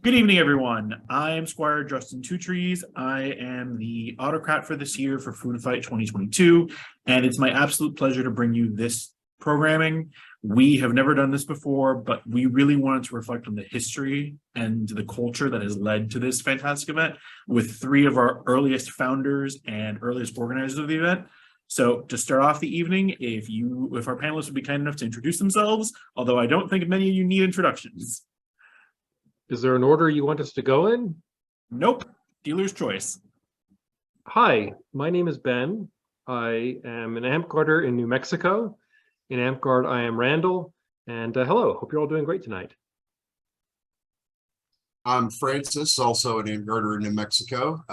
Good evening, everyone. I am Squire Drustan Twotrees. I am the Autocrat for this year for Food Fight 2022, and it's my absolute pleasure to bring you this programming. We have never done this before, but we really wanted to reflect on the history and the culture that has led to this fantastic event with three of our earliest founders and earliest organizers of the event. So to start off the evening, if our panelists would be kind enough to introduce themselves, although I don't think many of you need introductions. Is there an order you want us to go in? Nope. Dealer's choice. Hi, my name is Ben. I am an Amtgarder in New Mexico. In Amtgard, I am Randall. And hello, hope you're all doing great tonight. I'm Francis, also an Amtgarder in New Mexico,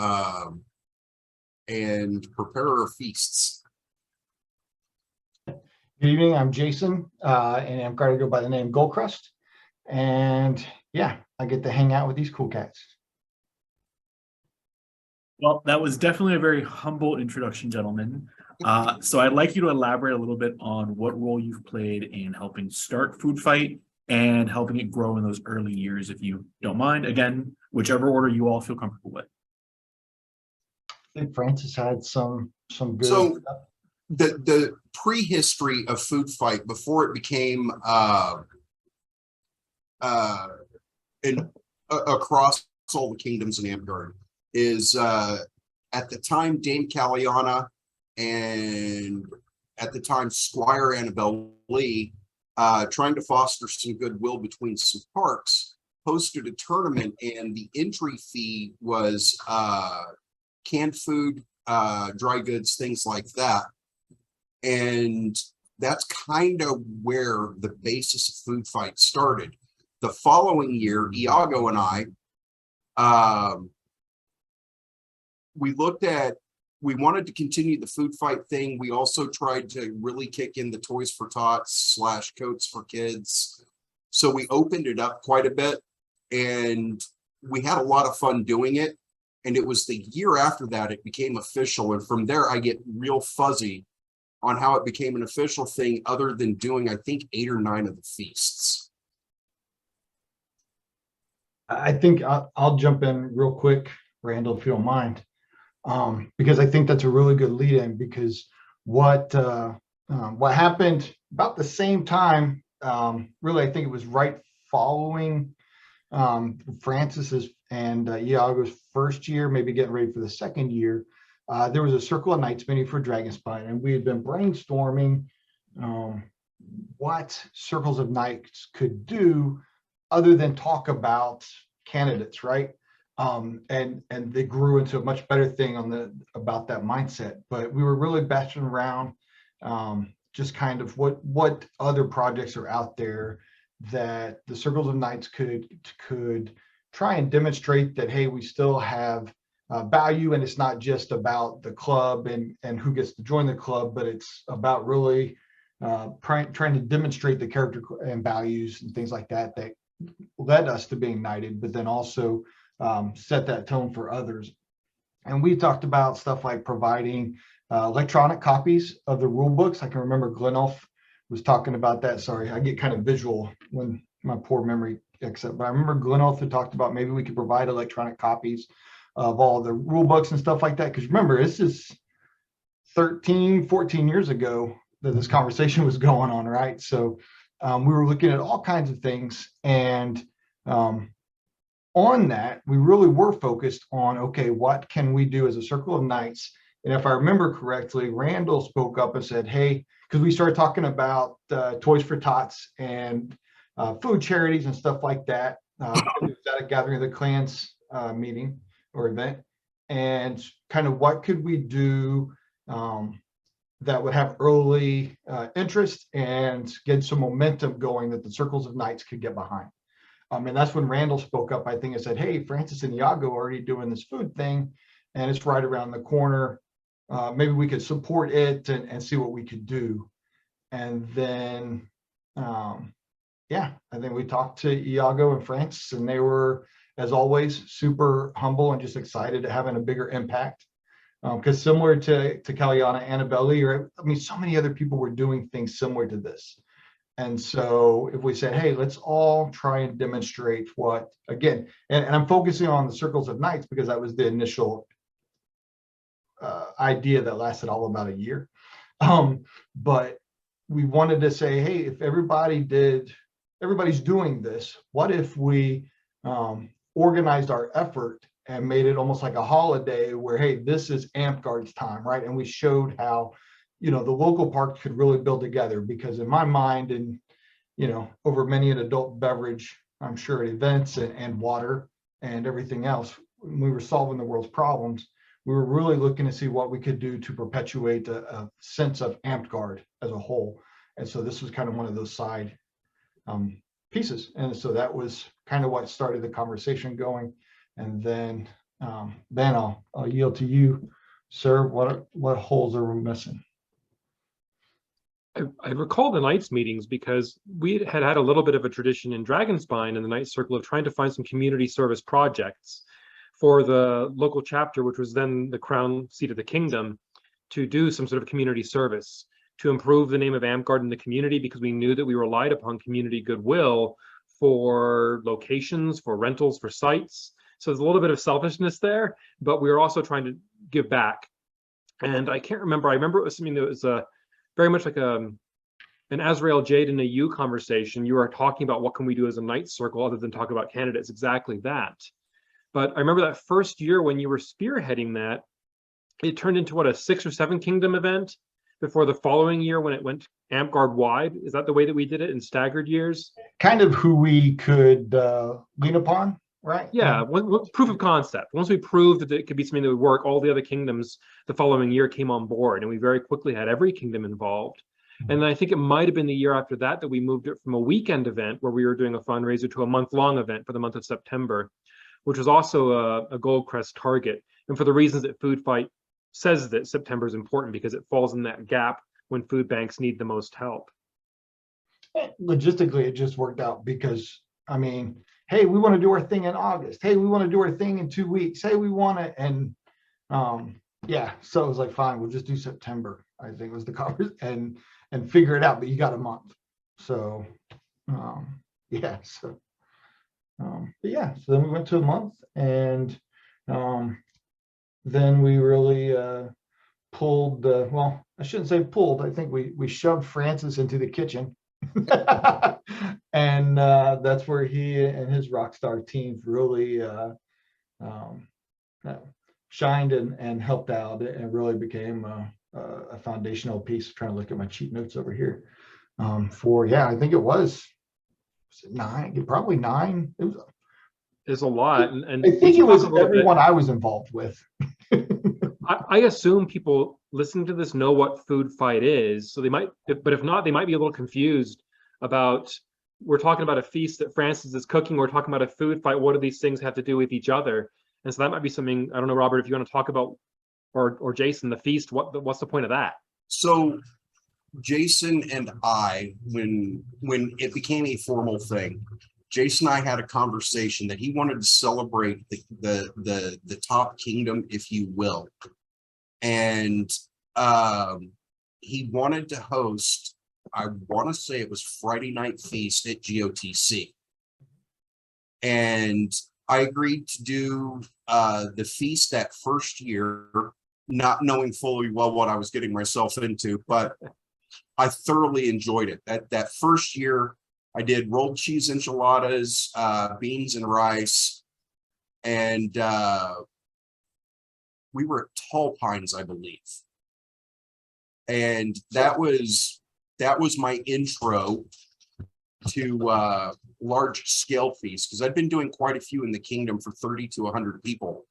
and preparer of feasts. Good evening, I'm Jason, and Amtgard go by the name GoldCrest. And yeah, I get to hang out with these cool cats. Well, that was definitely a very humble introduction, gentlemen. So I'd like you to elaborate a little bit on what role you've played in helping start Food Fight and helping it grow in those early years, if you don't mind. Again, whichever order you all feel comfortable with. I think Francis had some good So stuff. the prehistory of Food Fight before it became across all the kingdoms in Amtgard is at the time Dame Caliana and at the time Squire Annabelle Lee, trying to foster some goodwill between some parks, hosted a tournament, and the entry fee was canned food, dry goods, things like that. And that's kind of where the basis of Food Fight started. The following year, Iago and I, we wanted to continue the Food Fight thing. We also tried to really kick in the Toys for Tots / Coats for Kids. So we opened it up quite a bit and we had a lot of fun doing it. And it was the year after that it became official. And from there, I get real fuzzy on how it became an official thing other than doing, I think, 8 or 9 of the feasts. I think I'll jump in real quick, Randall, if you don't mind, because I think that's a really good lead-in. Because what happened about the same time, really, I think it was right following Francis's and Iago's first year, maybe getting ready for the second year. There was a Circle of Knights mini for Dragonspine, and we had been brainstorming what Circles of Knights could do other than talk about candidates, right? And they grew into a much better thing about that mindset. But we were really bashing around just kind of what other projects are out there that the Circles of Knights could try and demonstrate that, hey, we still have value, and it's not just about the club and who gets to join the club, but it's about really trying to demonstrate the character and values and things like that led us to being knighted, but then also set that tone for others. And we talked about stuff like providing electronic copies of the rule books. I can remember Glenolf was talking about that. Sorry, I get kind of visual when my poor memory kicks up, but I remember Glenolf had talked about maybe we could provide electronic copies of all the rule books and stuff like that. Because remember, this is 13, 14 years ago that this conversation was going on, right? So we were looking at all kinds of things, and on that, we really were focused on, okay, what can we do as a Circle of Knights? And if I remember correctly, Randall spoke up and said, hey, because we started talking about Toys for Tots and food charities and stuff like that. It was at a Gathering of the Clans meeting or event, and kind of what could we do that would have early interest and get some momentum going that the Circles of Knights could get behind. And that's when Randall spoke up, I think, and said, hey, Francis and Iago are already doing this food thing, and it's right around the corner. Maybe we could support it and see what we could do. And then, yeah, I think we talked to Iago and Francis, and they were, as always, super humble and just excited to having a bigger impact. Because similar to Caliana, Annabelle, so many other people were doing things similar to this. And so if we said, hey, let's all try and demonstrate what, again, and I'm focusing on the circles of knights because that was the initial idea that lasted all about a year. But we wanted to say, hey, if everybody's doing this, what if we organized our effort and made it almost like a holiday where, hey, this is Amtgard's time, right? And we showed how, the local parks could really build together, because in my mind, and, over many an adult beverage, I'm sure at events and water and everything else, when we were solving the world's problems, we were really looking to see what we could do to perpetuate a sense of Amtgard as a whole. And so this was kind of one of those side pieces. And so that was kind of what started the conversation going. And then I'll yield to you, sir. What holes are we missing? I recall the Knights meetings because we had a little bit of a tradition in Dragonspine in the Knights Circle of trying to find some community service projects for the local chapter, which was then the crown seat of the kingdom, to do some sort of community service to improve the name of Amtgard in the community, because we knew that we relied upon community goodwill for locations, for rentals, for sites. So there's a little bit of selfishness there, but we were also trying to give back. And I can't remember, I remember it was something that was very much like an Azrael Jade and a U conversation. You were talking about what can we do as a Knights Circle other than talk about candidates, exactly that. But I remember that first year when you were spearheading that, it turned into what, a 6 or 7 kingdom event before the following year when it went Amtgard wide. Is that the way that we did it in staggered years? Kind of who we could lean upon, right? Yeah, proof of concept. Once we proved that it could be something that would work, all the other kingdoms the following year came on board, and we very quickly had every kingdom involved. And then I think it might have been the year after that that we moved it from a weekend event where we were doing a fundraiser to a month-long event for the month of September, which was also a GoldCrest target. And for the reasons that Food Fight says that September is important, because it falls in that gap when food banks need the most help. Logistically, it just worked out because, I mean, hey, we want to do our thing in August. Hey, we want to do our thing in 2 weeks. Hey, we want it. And yeah, so it was like, fine, we'll just do September, I think was the conversation, and figure it out, but you got a month. So yeah, so but yeah, so then we went to a month, and then we really pulled well, I shouldn't say pulled, I think we shoved Francis into the kitchen. And that's where he and his Rockstar team really shined and helped out, and really became a foundational piece. Trying to look at my cheat notes over here for, yeah, I think it was 9, probably 9. It was, There's a lot, and I think it was everyone I was involved with. I assume people listening to this know what Food Fight is, so they might, but if not, they might be a little confused about, we're talking about a feast that Francis is cooking, we're talking about a food fight, what do these things have to do with each other? And so that might be something, I don't know, Robert, if you want to talk about, or Jason, the feast, what's the point of that? So Jason and I, when it became a formal thing, Jason and I had a conversation that he wanted to celebrate the top kingdom, if you will. And he wanted to host, I want to say it was Friday Night Feast at GOTC. And I agreed to do the feast that first year, not knowing fully well what I was getting myself into, but I thoroughly enjoyed it. That first year, I did rolled cheese enchiladas, beans and rice, and we were at Tall Pines, I believe. And that was my intro to large scale feasts, because I'd been doing quite a few in the kingdom for 30 to 100 people.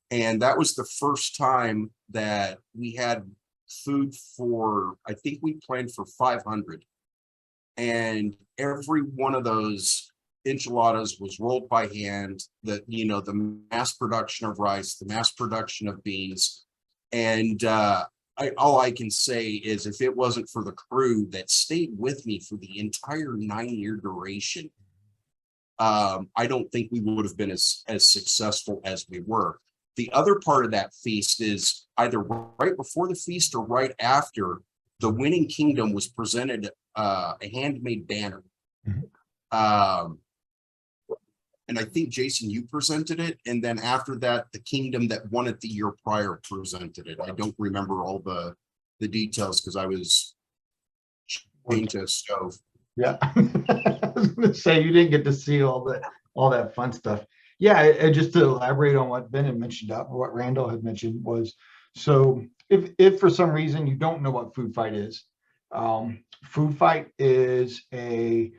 And that was the first time that we had food for, I think we planned for 500. And every one of those enchiladas was rolled by hand, the mass production of rice, the mass production of beans. And all I can say is, if it wasn't for the crew that stayed with me for the entire 9-year duration, I don't think we would have been as successful as we were. The other part of that feast is either right before the feast or right after, the winning kingdom was presented a handmade banner. Mhm. And I think, Jason, you presented it, and then after that, the kingdom that won it the year prior presented it. I don't remember all the details because I was chained to a stove. Yeah. I was gonna say you didn't get to see all that fun stuff. Yeah, and just to elaborate on what Ben had mentioned, what Randall had mentioned was, so if for some reason you don't know what Food Fight is, Food Fight is a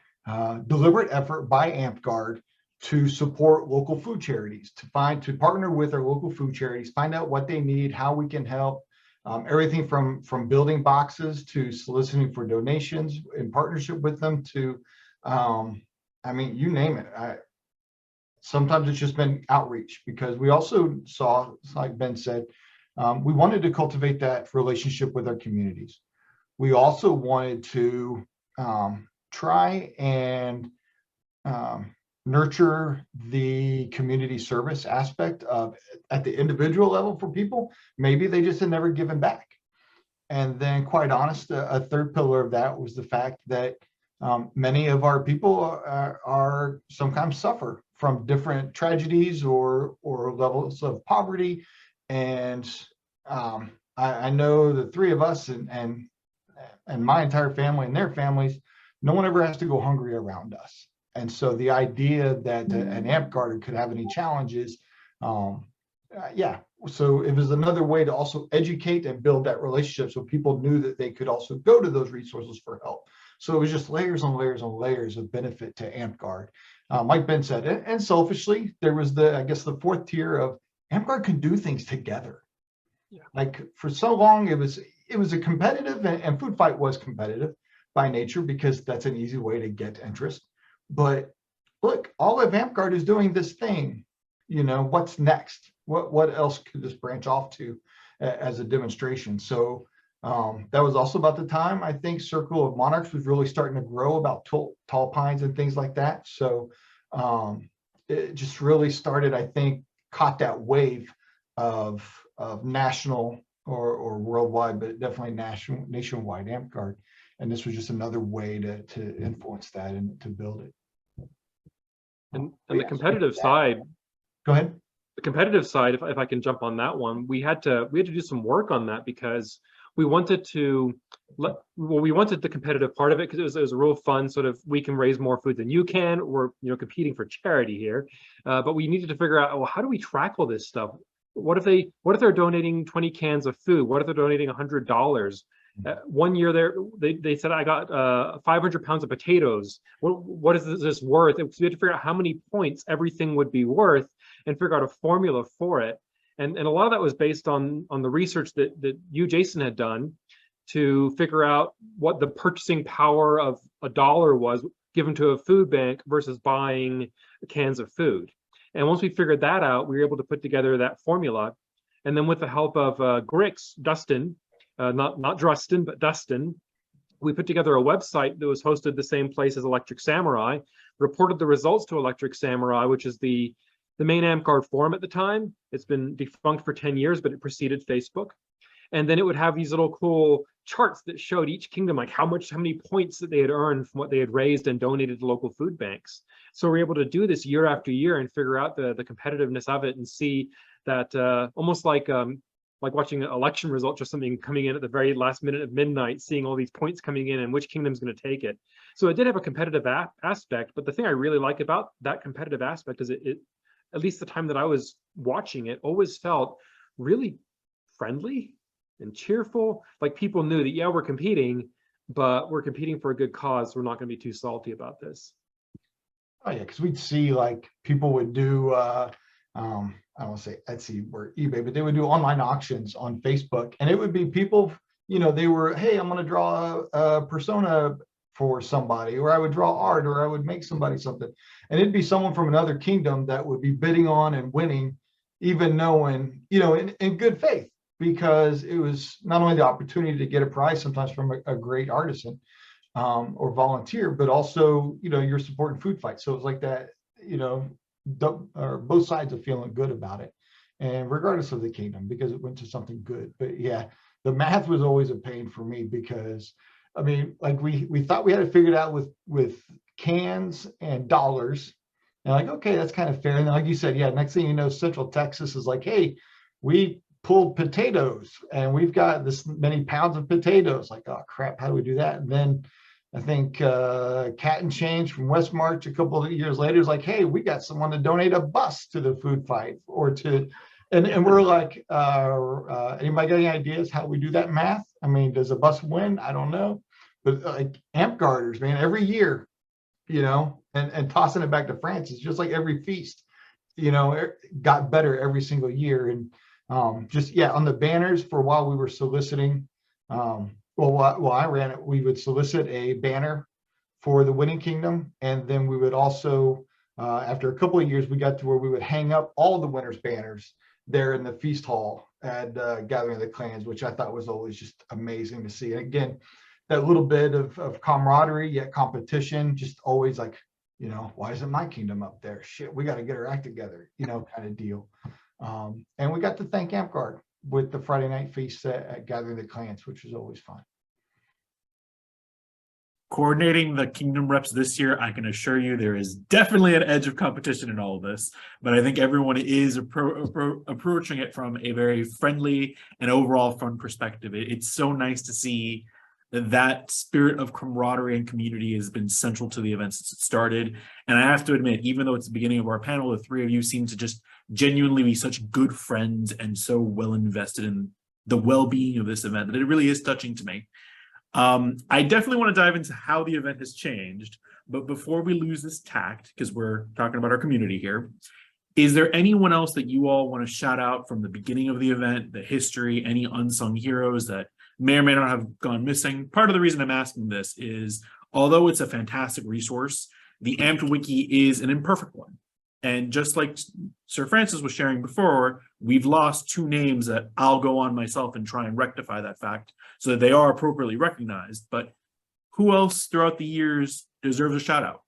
deliberate effort by Amtgard to support local food charities, to partner with our local food charities, find out what they need, how we can help. Everything from building boxes to soliciting for donations in partnership with them to, I mean, you name it. Sometimes it's just been outreach, because we also saw, like Ben said, we wanted to cultivate that relationship with our communities. We also wanted to try and nurture the community service aspect of at the individual level for people. Maybe they just had never given back. And then, quite honest, a third pillar of that was the fact that many of our people are sometimes suffer from different tragedies or levels of poverty. And I know the three of us and my entire family and their families, no one ever has to go hungry around us. And so the idea that an Amtgarder could have any challenges, yeah. So it was another way to also educate and build that relationship, so people knew that they could also go to those resources for help. So it was just layers on layers on layers of benefit to Amtgard. Like Ben said, and selfishly, there was I guess the fourth tier of Amtgard can do things together. Yeah. Like for so long, it was a competitive, and Food Fight was competitive by nature, because that's an easy way to get interest. But look, all of Amtgard is doing this thing. What's next? What else could this branch off to as a demonstration? So that was also about the time I think Circle of Monarchs was really starting to grow, about tall pines and things like that. So it just really started, I think, caught that wave of national or worldwide, but definitely nationwide Amtgard. And this was just another way to influence that and to build it. And the competitive side, Go ahead. the competitive side, if I can jump on that one, we had to do some work on that, because we wanted the competitive part of it, because it was a real fun sort of, we can raise more food than you can. We're competing for charity here, but we needed to figure out, well, how do we track all this stuff? What if they're donating 20 cans of food? What if they're donating $100? One year they said, I got 500 pounds of potatoes. What is this worth? So we had to figure out how many points everything would be worth and figure out a formula for it. And a lot of that was based on the research that you, Jason, had done to figure out what the purchasing power of $1 was given to a food bank versus buying cans of food. And once we figured that out, we were able to put together that formula. And then with the help of Dustan, not Drustan, but Dustan, we put together a website that was hosted the same place as Electric Samurai, reported the results to Electric Samurai, which is the main Amtgard forum at the time. It's been defunct for 10 years, but it preceded Facebook. And then it would have these little cool charts that showed each kingdom, like how many points that they had earned from what they had raised and donated to local food banks. So we're able to do this year after year and figure out the competitiveness of it, and see that almost like watching election results or something coming in at the very last minute of midnight, seeing all these points coming in and which kingdom's going to take it. So it did have a competitive aspect, but the thing I really like about that competitive aspect is it, at least the time that I was watching it, always felt really friendly and cheerful. Like people knew that, yeah, we're competing, but we're competing for a good cause. So we're not going to be too salty about this. Oh yeah, because we'd see like people would do I don't want to say Etsy or eBay, but they would do online auctions on Facebook, and it would be people, they were, hey, I'm going to draw a persona for somebody, or I would draw art, or I would make somebody something, and it'd be someone from another kingdom that would be bidding on and winning, even knowing, in good faith, because it was not only the opportunity to get a prize sometimes from a great artisan or volunteer, but also, you're supporting Food Fight. So it was like that, or both sides of feeling good about it, and regardless of the kingdom, because it went to something good. But yeah, the math was always a pain for me, because I mean, like we thought we had it figured out with cans and dollars. And like, okay, that's kind of fair. And then, like you said, yeah, next thing you know, Central Texas is like, hey, we pulled potatoes and we've got this many pounds of potatoes. Like, oh crap, how do we do that? And then I think Cat and Change from West March a couple of years later is like, hey, we got someone to donate a bus to the food fight or to, and we're like, anybody got any ideas how we do that math? I mean, does a bus win? I don't know. But like Amtgarders, man, every year, you know, and tossing it back to France is just like every feast, you know, it got better every single year. And just, yeah, on the banners for a while we were soliciting, well, I ran it, we would solicit a banner for the winning kingdom. And then we would also, after a couple of years, we got to where we would hang up all the winners' banners there in the feast hall at Gathering of the Clans, which I thought was always just amazing to see. And again, that little bit of camaraderie, yet competition, just always like, you know, why isn't my kingdom up there? Shit, we got to get our act together, you know, kind of deal. And we got to thank Amtgard with the Friday night feast at Gathering the Clans, which was always fun. Coordinating the kingdom reps this year, I can assure you there is definitely an edge of competition in all of this, but I think everyone is approaching it from a very friendly and overall fun perspective. It's so nice to see that spirit of camaraderie and community has been central to the event since it started. And I have to admit, even though it's the beginning of our panel, the three of you seem to just genuinely be such good friends and so well invested in the well-being of this event that it really is touching to me. I definitely want to dive into how the event has changed, but before we lose this tact, because we're talking about our community here, is there anyone else that you all want to shout out from the beginning of the event, the history, any unsung heroes that may or may not have gone missing? Part of the reason I'm asking this is, although it's a fantastic resource, the Amped Wiki is an imperfect one. And just like Sir Francis was sharing before, we've lost two names that I'll go on myself and try and rectify that fact so that they are appropriately recognized. But who else throughout the years deserves a shout out?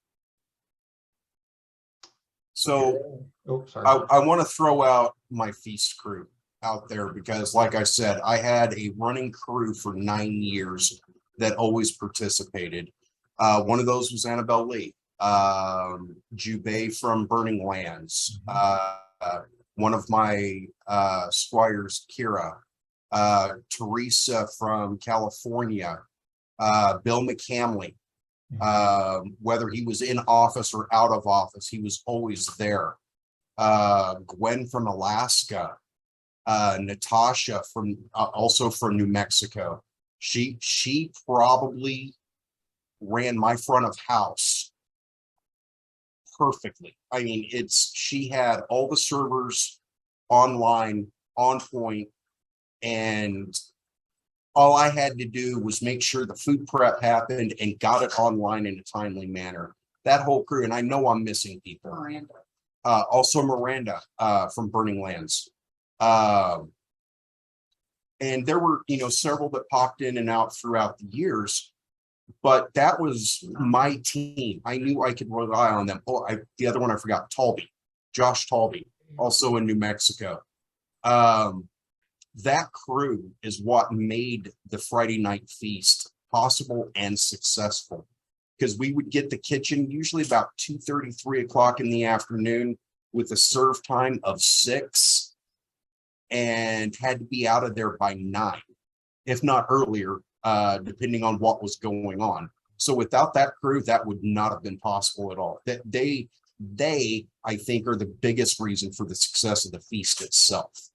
So sorry. I want to throw out my feast crew out there because, like I said, I had a running crew for 9 years that always participated. One of those was Annabelle Lee, Jubei from Burning Lands, one of my squires, Kira, Teresa from California, Bill McCamley. Whether he was in office or out of office, he was always there. Gwen from Alaska, Natasha from also from New Mexico. She probably ran my front of house perfectly. I mean, she had all the servers online, on point, and all I had to do was make sure the food prep happened and got it online in a timely manner. That whole crew, and I know I'm missing people. Miranda. Also Miranda from Burning Lands. And there were, several that popped in and out throughout the years, but that was my team. I knew I could rely on them. Oh, the other one I forgot, Josh Talby, also in New Mexico. That crew is what made the Friday night feast possible and successful, because we would get the kitchen usually about 2:30, 3 o'clock in the afternoon with a serve time of 6 and had to be out of there by 9, if not earlier, depending on what was going on. So without that crew, that would not have been possible at all. That they, I think, are the biggest reason for the success of the feast itself.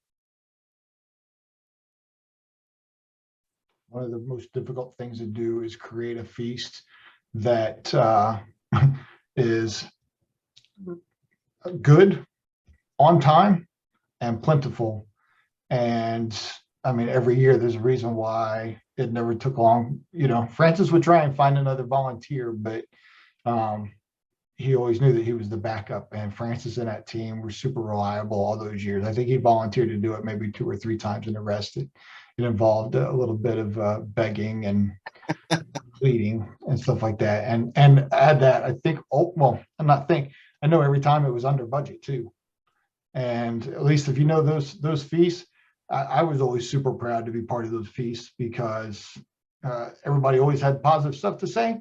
One of the most difficult things to do is create a feast that is good, on time, and plentiful. And I mean, every year there's a reason why it never took long. Francis would try and find another volunteer, but he always knew that he was the backup, and Francis and that team were super reliable all those years. I think he volunteered to do it maybe 2 or 3 times, and the rest it involved a little bit of begging and pleading and stuff like that. And add that, I think, I know every time it was under budget too. And at least if you know those feasts, I was always super proud to be part of those feasts, because everybody always had positive stuff to say.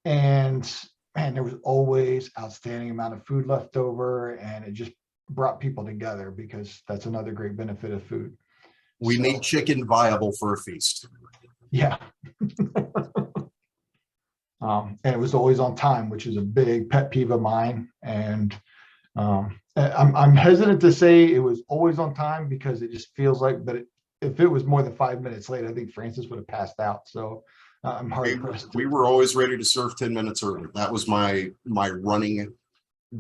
And man, there was always outstanding amount of food left over, and it just brought people together, because that's another great benefit of food. We So, made chicken viable for a feast. yeah. And it was always on time, which is a big pet peeve of mine. And I'm hesitant to say it was always on time, because it just feels like, but if it was more than 5 minutes late, I think Francis would have passed out. So I'm hard pressed. We were always ready to serve 10 minutes early. That was my running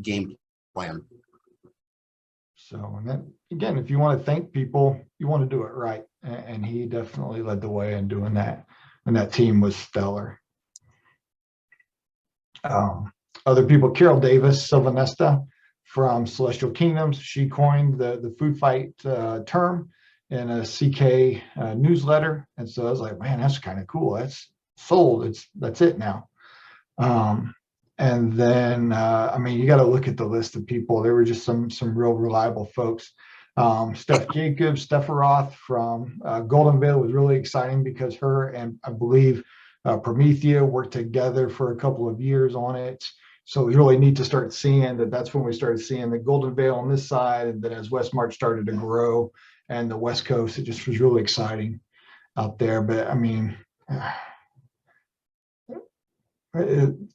game plan. So, and then again, if you want to thank people, you want to do it right. And he definitely led the way in doing that. And that team was stellar. Other people, Carol Davis Sylvanesta from Celestial Kingdoms, she coined the food fight term in a CK newsletter. And so I was like, man, that's kind of cool. That's sold. That's it now. And then, I mean, you got to look at the list of people. There were just some real reliable folks. Steph Jacobs, Steph Roth from Golden Vale was really exciting, because her and I believe Promethea worked together for a couple of years on it. So we really need to start seeing that. That's when we started seeing the Golden Vale on this side. And then as West March started to grow and the West Coast, it just was really exciting out there. But I mean,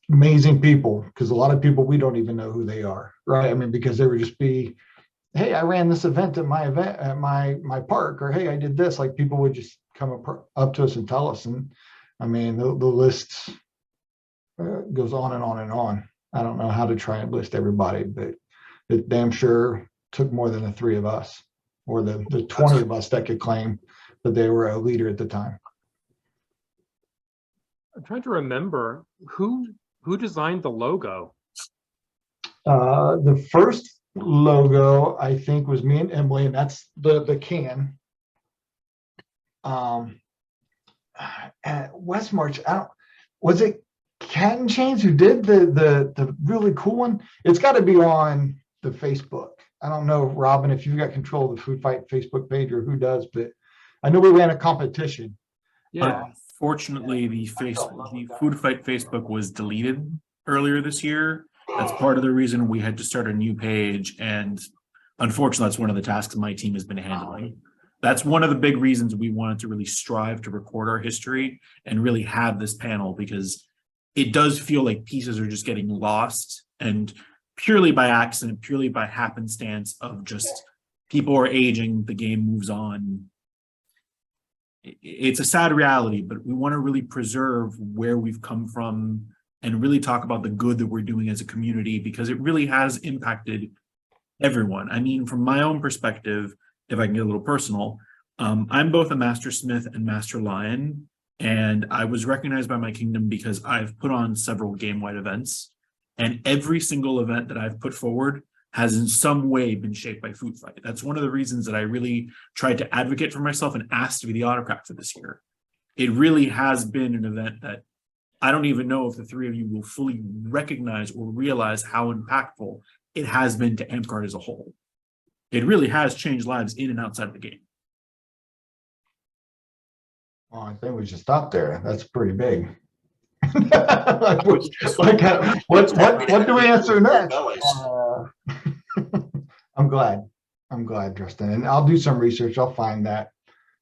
amazing people, because a lot of people, we don't even know who they are, right? I mean, because they would just be, hey, I ran this event at my event at my park, or hey, I did this. Like, people would just come up to us and tell us. And I mean, the list goes on and on and on. I don't know how to try and list everybody, but it damn sure took more than the 3 of us, or the 20 of us that could claim that they were a leader at the time. I'm trying to remember who designed the logo. The first logo, I think, was me and Emily, and that's the can. At West March, was it Cat and Chains who did the really cool one? It's got to be on the Facebook. I don't know, Robin, if you've got control of the Food Fight Facebook page, or who does, but I know we ran a competition. Yeah. Unfortunately, the Food Fight Facebook was deleted earlier this year. That's part of the reason we had to start a new page. And unfortunately, that's one of the tasks my team has been handling. That's one of the big reasons we wanted to really strive to record our history and really have this panel, because it does feel like pieces are just getting lost, and purely by accident, purely by happenstance of just people are aging, the game moves on. It's a sad reality, but we want to really preserve where we've come from and really talk about the good that we're doing as a community, because it really has impacted everyone. I mean, from my own perspective, if I can get a little personal, I'm both a Master Smith and Master Lion, and I was recognized by my kingdom because I've put on several game-wide events, and every single event that I've put forward has in some way been shaped by Food Fight. That's one of the reasons that I really tried to advocate for myself and asked to be the Autocrat for this year. It really has been an event that I don't even know if the 3 of you will fully recognize or realize how impactful it has been to Amtgard as a whole. It really has changed lives in and outside of the game. Well, I think we should stop there. That's pretty big. What do we answer next? I'm glad, Drustan, and I'll do some research. I'll find that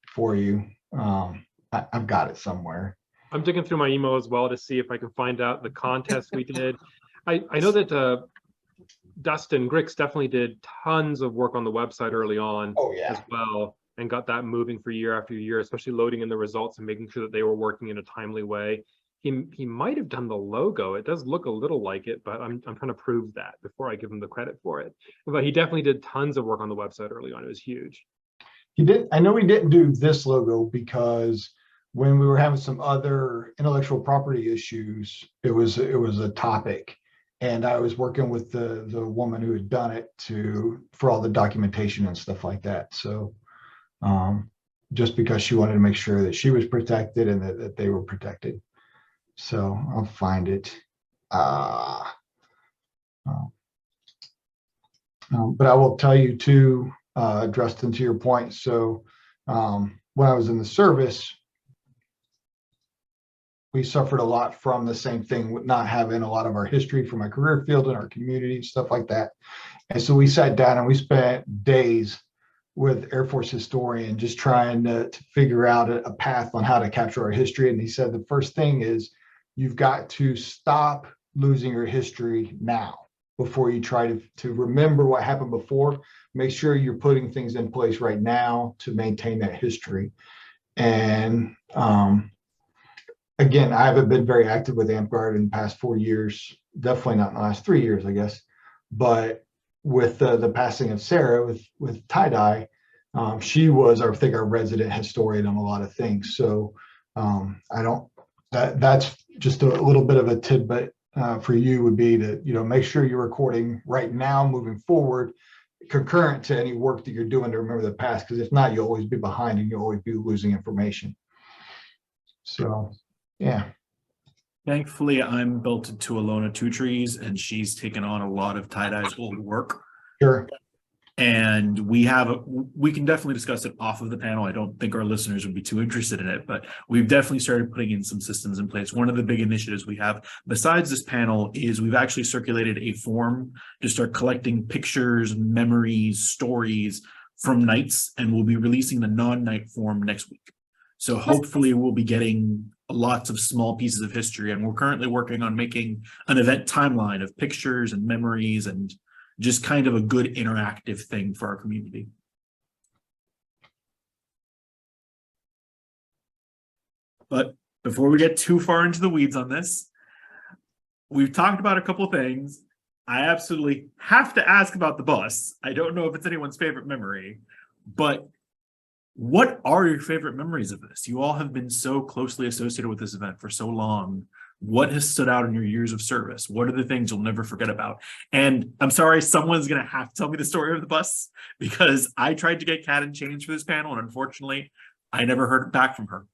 for you. I've got it somewhere. I'm digging through my email as well to see if I can find out the contest we did. I know that Dustin Grix definitely did tons of work on the website early on as well, and got that moving for year after year, especially loading in the results and making sure that they were working in a timely way. He might have done the logo. It does look a little like it, but I'm trying to prove that before I give him the credit for it. But he definitely did tons of work on the website early on. It was huge. He did. I know he didn't do this logo because when we were having some other intellectual property issues, it was a topic, and I was working with the woman who had done it for all the documentation and stuff like that. So just because she wanted to make sure that she was protected and that they were protected. So I'll find it. But I will tell you too, Drustan, to your point. So when I was in the service, we suffered a lot from the same thing with not having a lot of our history from our career field and our community, stuff like that. And so we sat down and we spent days with Air Force historian just trying to figure out a path on how to capture our history. And he said the first thing is you've got to stop losing your history now before you try to remember what happened before. Make sure you're putting things in place right now to maintain that history. And again, I haven't been very active with Amtgard in the past 4 years, definitely not in the last 3 years, I guess. But with the passing of Sarah with tie-dye, she was, I think, our resident historian on a lot of things. So that's just a little bit of a tidbit for you would be to, make sure you're recording right now moving forward, concurrent to any work that you're doing to remember the past, because if not, you'll always be behind and you'll always be losing information. So, yeah. Thankfully, I'm belted to Alona Twotrees, and she's taken on a lot of tie-dye's old work. Sure. And we can definitely discuss it off of the panel. I don't think our listeners would be too interested in it, but we've definitely started putting in some systems in place. One of the big initiatives we have besides this panel is we've actually circulated a form to start collecting pictures, memories, stories from nights, and we'll be releasing the non-night form next week. So hopefully we'll be getting lots of small pieces of history, and we're currently working on making an event timeline of pictures and memories and just kind of a good interactive thing for our community. But before we get too far into the weeds on this, we've talked about a couple things. I absolutely have to ask about the bus. I don't know if it's anyone's favorite memory, but what are your favorite memories of this? You all have been so closely associated with this event for so long. What has stood out in your years of service? What are the things you'll never forget about? And I'm sorry, someone's going to have to tell me the story of the bus, because I tried to get Kat and change for this panel, and unfortunately, I never heard back from her.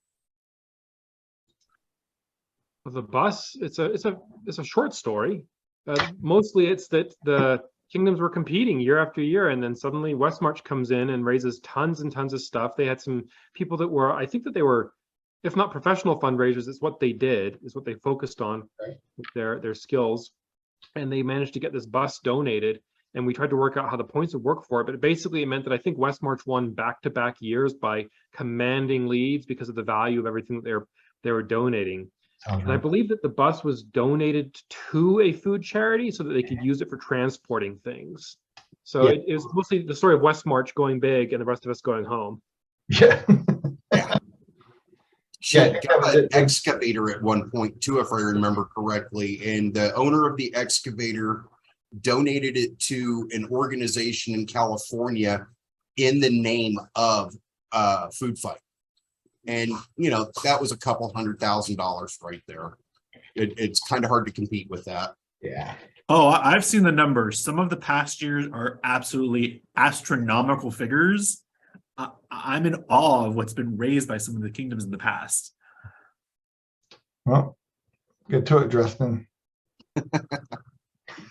The bus, it's a short story. Mostly it's that the kingdoms were competing year after year, and then suddenly Westmarch comes in and raises tons and tons of stuff. They had some people that were, I think that they were, if not professional fundraisers, it's what they did, is what they focused on with their skills. And they managed to get this bus donated, and we tried to work out how the points would work for it. But basically it meant that I think Westmarch won back-to-back years by commanding leads because of the value of everything that they were donating. And I believe that the bus was donated to a food charity so that they could use it for transporting things. So Yeah. it was mostly the story of Westmarch going big and the rest of us going home. Yeah. She got an excavator at one point too, if I remember correctly, and the owner of the excavator donated it to an organization in California in the name of Food Fight. And that was a couple $100,000 right there. It's kind of hard to compete with that. Yeah. Oh, I've seen the numbers. Some of the past years are absolutely astronomical figures. I'm in awe of what's been raised by some of the kingdoms in the past. Well, get to it, Drustan.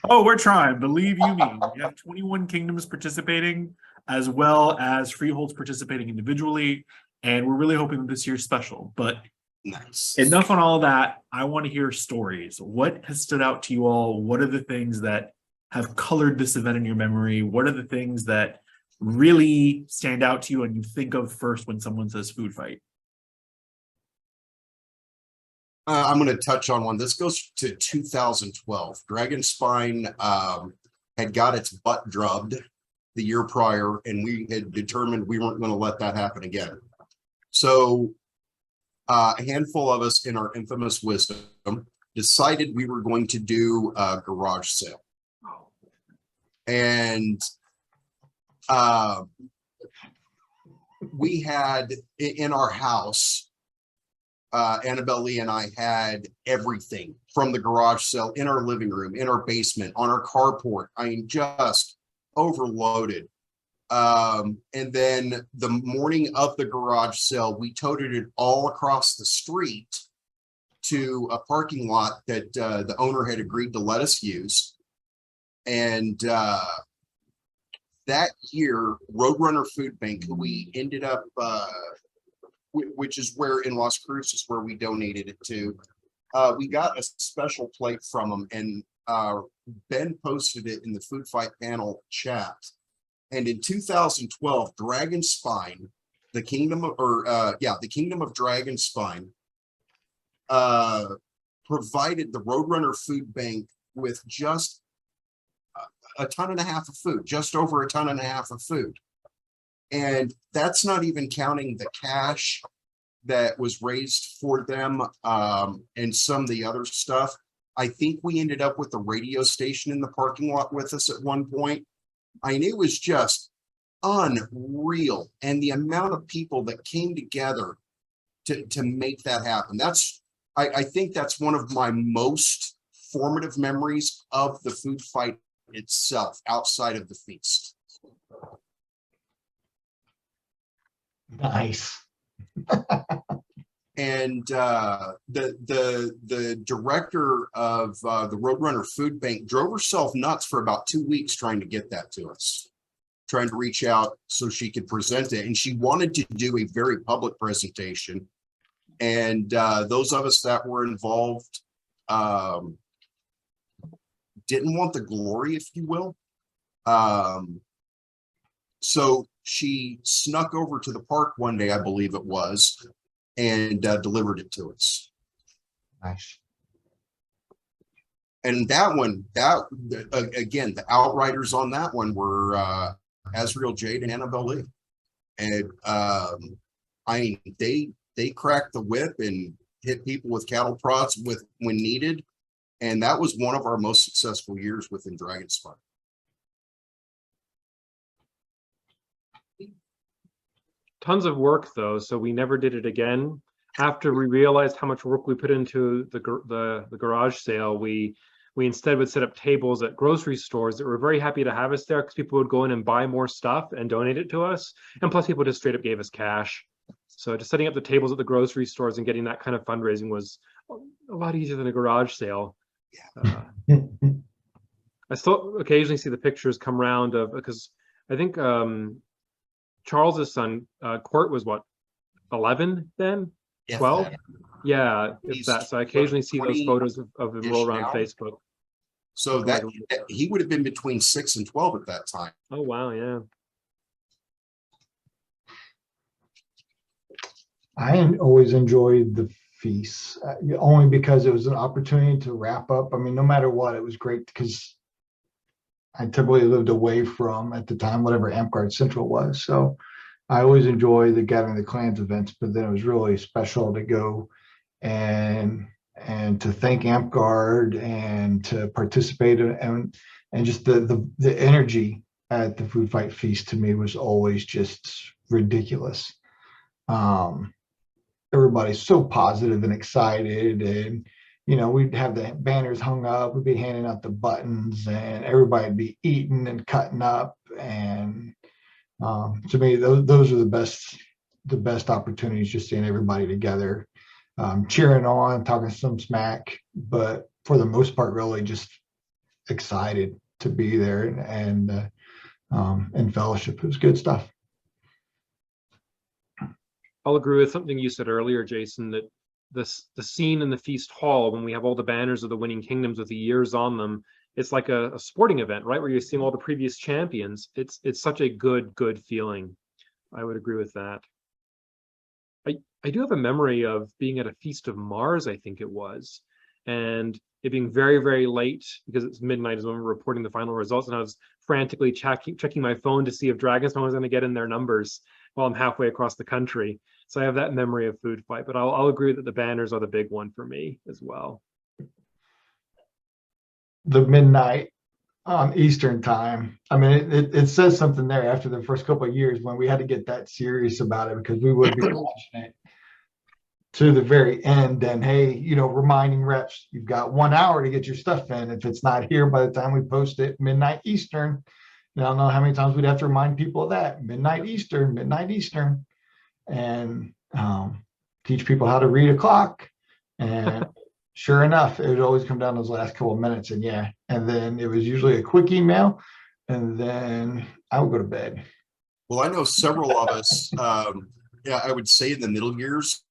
Oh, we're trying. Believe you me. We have 21 kingdoms participating, as well as freeholds participating individually. And we're really hoping that this year's special. But Nice. enough on all that. I want to hear stories. What has stood out to you all? What are the things that have colored this event in your memory? What are the things that really stand out to you and you think of first when someone says Food Fight? I'm going to touch on one. This goes to 2012. Dragonspine had got its butt drubbed the year prior, and we had determined we weren't going to let that happen again. So a handful of us in our infamous wisdom decided we were going to do a garage sale. And we had in our house, Annabelle Lee and I had everything from the garage sale in our living room, in our basement, on our carport. I mean, just overloaded. And then the morning of the garage sale, we toted it all across the street to a parking lot that the owner had agreed to let us use. And that year, Roadrunner Food Bank, who we ended up, which is where in Las Cruces where we donated it to, we got a special plate from them, and Ben posted it in the Food Fight panel chat. And in 2012, Dragon Spine, the Kingdom of Dragon Spine, provided the Roadrunner Food Bank with just a ton and a half of food, just over a ton and a half of food. And that's not even counting the cash that was raised for them, and some of the other stuff. I think we ended up with a radio station in the parking lot with us at one point. I mean, it was just unreal. And the amount of people that came together to make that happen. I think that's one of my most formative memories of the food fight itself, outside of the feast. Nice. And the director of the Roadrunner Food Bank drove herself nuts for about 2 weeks trying to get that to us, trying to reach out so she could present it. And she wanted to do a very public presentation. And those of us that were involved didn't want the glory, if you will. So she snuck over to the park one day, I believe it was, and delivered it to us. Nice. And that one, again, the outriders on that one were Azriel Jade and Annabelle Lee. And I mean, they cracked the whip and hit people with cattle prods when needed. And that was one of our most successful years within Dragon Spine. Tons of work though, so we never did it again. After we realized how much work we put into the garage sale, we instead would set up tables at grocery stores that were very happy to have us there, because people would go in and buy more stuff and donate it to us. And plus people just straight up gave us cash. So just setting up the tables at the grocery stores and getting that kind of fundraising was a lot easier than a garage sale. I still occasionally see the pictures come around of, because I think Charles's son Court was what, 11 then? 12? Yeah, if that. So I occasionally see those photos of him roll around Facebook. So that he would have been between 6 and 12 at that time. Oh wow, yeah. I always enjoyed the feasts, only because it was an opportunity to wrap up. I mean, no matter what, it was great because I typically lived away from, at the time, whatever Amtgard Central was. So I always enjoy the Gathering the Clans events, but then it was really special to go and to thank Amtgard and to participate and just the energy at the Food Fight Feast to me was always just ridiculous. Everybody's so positive and excited, and we'd have the banners hung up, we'd be handing out the buttons, and everybody'd be eating and cutting up. And to me, those are the best opportunities, just seeing everybody together, cheering on, talking some smack, but for the most part, really just excited to be there and fellowship. It was good stuff. I'll agree with something you said earlier, Jason, that the scene in the feast hall, when we have all the banners of the winning kingdoms with the years on them, it's like a sporting event, right? Where you're seeing all the previous champions. It's such a good feeling. I would agree with that. I do have a memory of being at a Feast of Mars, I think it was, and it being very late because it's midnight is when we're reporting the final results, and I was frantically checking my phone to see if Dragonstone was going to get in their numbers while I'm halfway across the country. So I have that memory of Food Fight, but I'll agree that the banners are the big one for me as well. The midnight Eastern time. I mean, it says something there after the first couple of years when we had to get that serious about it, because we would be watching it to the very end. And hey, reminding reps, you've got 1 hour to get your stuff in. If it's not here by the time we post it, midnight Eastern. I don't know how many times we'd have to remind people of that. Midnight Eastern, and teach people how to read a clock. And sure enough, it would always come down those last couple of minutes. And then it was usually a quick email, and then I would go to bed. Well, I know several of us, I would say in the middle years,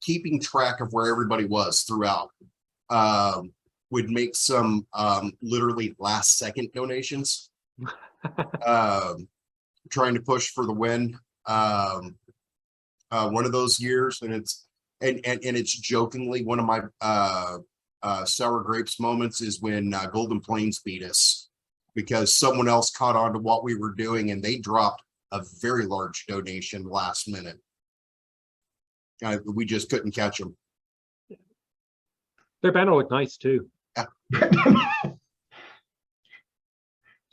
keeping track of where everybody was throughout. Would make some literally last second donations. Trying to push for the win. One of those years, and it's jokingly one of my sour grapes moments is when Golden Plains beat us, because someone else caught on to what we were doing and they dropped a very large donation last minute. We just couldn't catch them. Their banner looked nice too.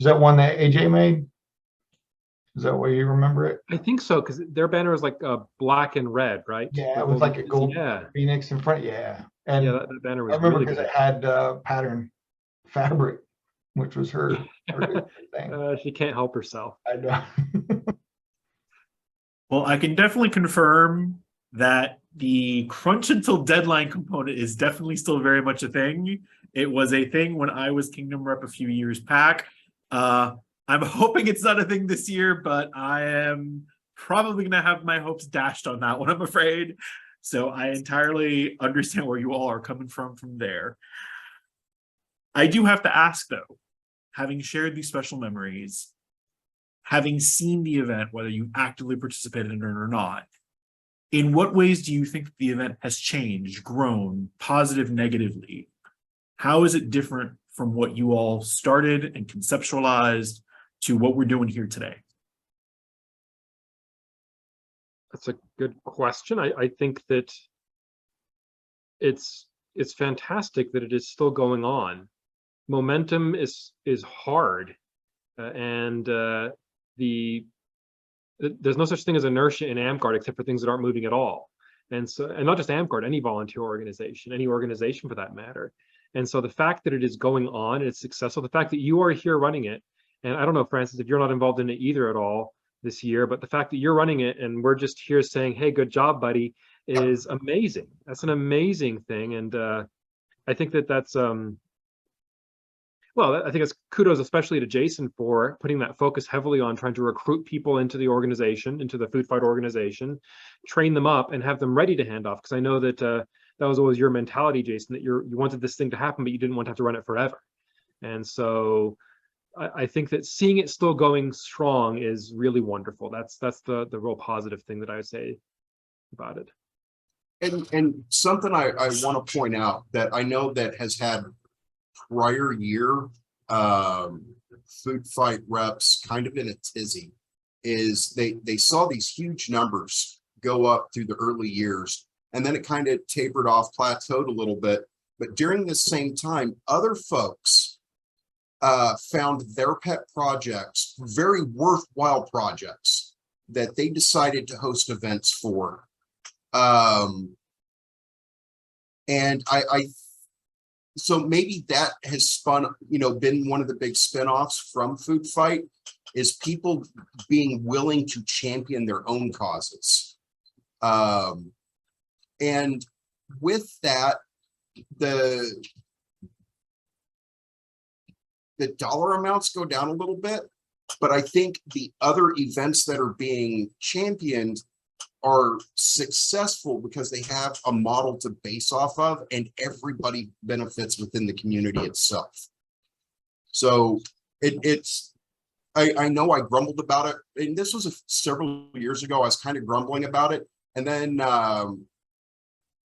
Is that one that AJ made? Is that why you remember it? I think so, because their banner is like black and red, right? Yeah, it was like a gold phoenix in front. Yeah, and yeah, that banner was I remember really because good. it had pattern fabric, which was her thing. She can't help herself. I know. Well, I can definitely confirm that the crunch until deadline component is definitely still very much a thing. It was a thing when I was Kingdom Rep a few years back. I'm hoping it's not a thing this year, but I am probably going to have my hopes dashed on that one, I'm afraid. So I entirely understand where you all are coming from there. I do have to ask, though, having shared these special memories, having seen the event, whether you actively participated in it or not, in what ways do you think the event has changed, grown, positive, negatively? How is it different from what you all started and conceptualized to what we're doing here today? That's a good question. I think that it's fantastic that it is still going on. Momentum is hard, and there's no such thing as inertia in Amtgard except for things that aren't moving at all. And not just Amtgard, any volunteer organization, any organization for that matter. And so the fact that it is going on, it's successful, the fact that you are here running it, and I don't know, Francis, if you're not involved in it either at all this year, but the fact that you're running it and we're just here saying, hey, good job, buddy, is amazing. That's an amazing thing. And I think that's, well, I think it's kudos especially to Jason for putting that focus heavily on trying to recruit people into the organization, into the Food Fight organization, train them up and have them ready to hand off. Because I know that that was always your mentality, Jason, that you wanted this thing to happen, but you didn't want to have to run it forever. And so I think that seeing it still going strong is really wonderful. That's the real positive thing that I would say about it. And something I want to point out that I know that has had prior year Food Fight reps kind of in a tizzy is they saw these huge numbers go up through the early years, and then it kind of tapered off, plateaued a little bit. But during this same time, other folks found their pet projects, very worthwhile projects that they decided to host events for. And so maybe that has spun, been one of the big spinoffs from Food Fight is people being willing to champion their own causes. And with that, the dollar amounts go down a little bit, but I think the other events that are being championed are successful because they have a model to base off of, and everybody benefits within the community itself. So I know I grumbled about it, and this was several years ago. I was kind of grumbling about it, and then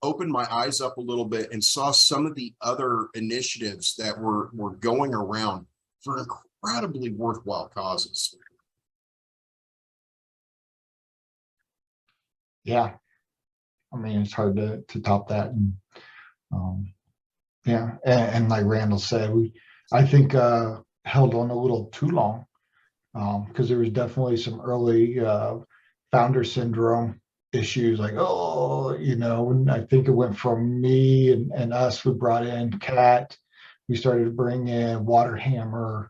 opened my eyes up a little bit and saw some of the other initiatives that were going around for incredibly worthwhile causes. Yeah, I mean, it's hard to top that. And yeah, and like Randall said, I think held on a little too long because there was definitely some early founder syndrome issues, like, and I think it went from me and us. We brought in Cat, we started to bring in Waterhammer.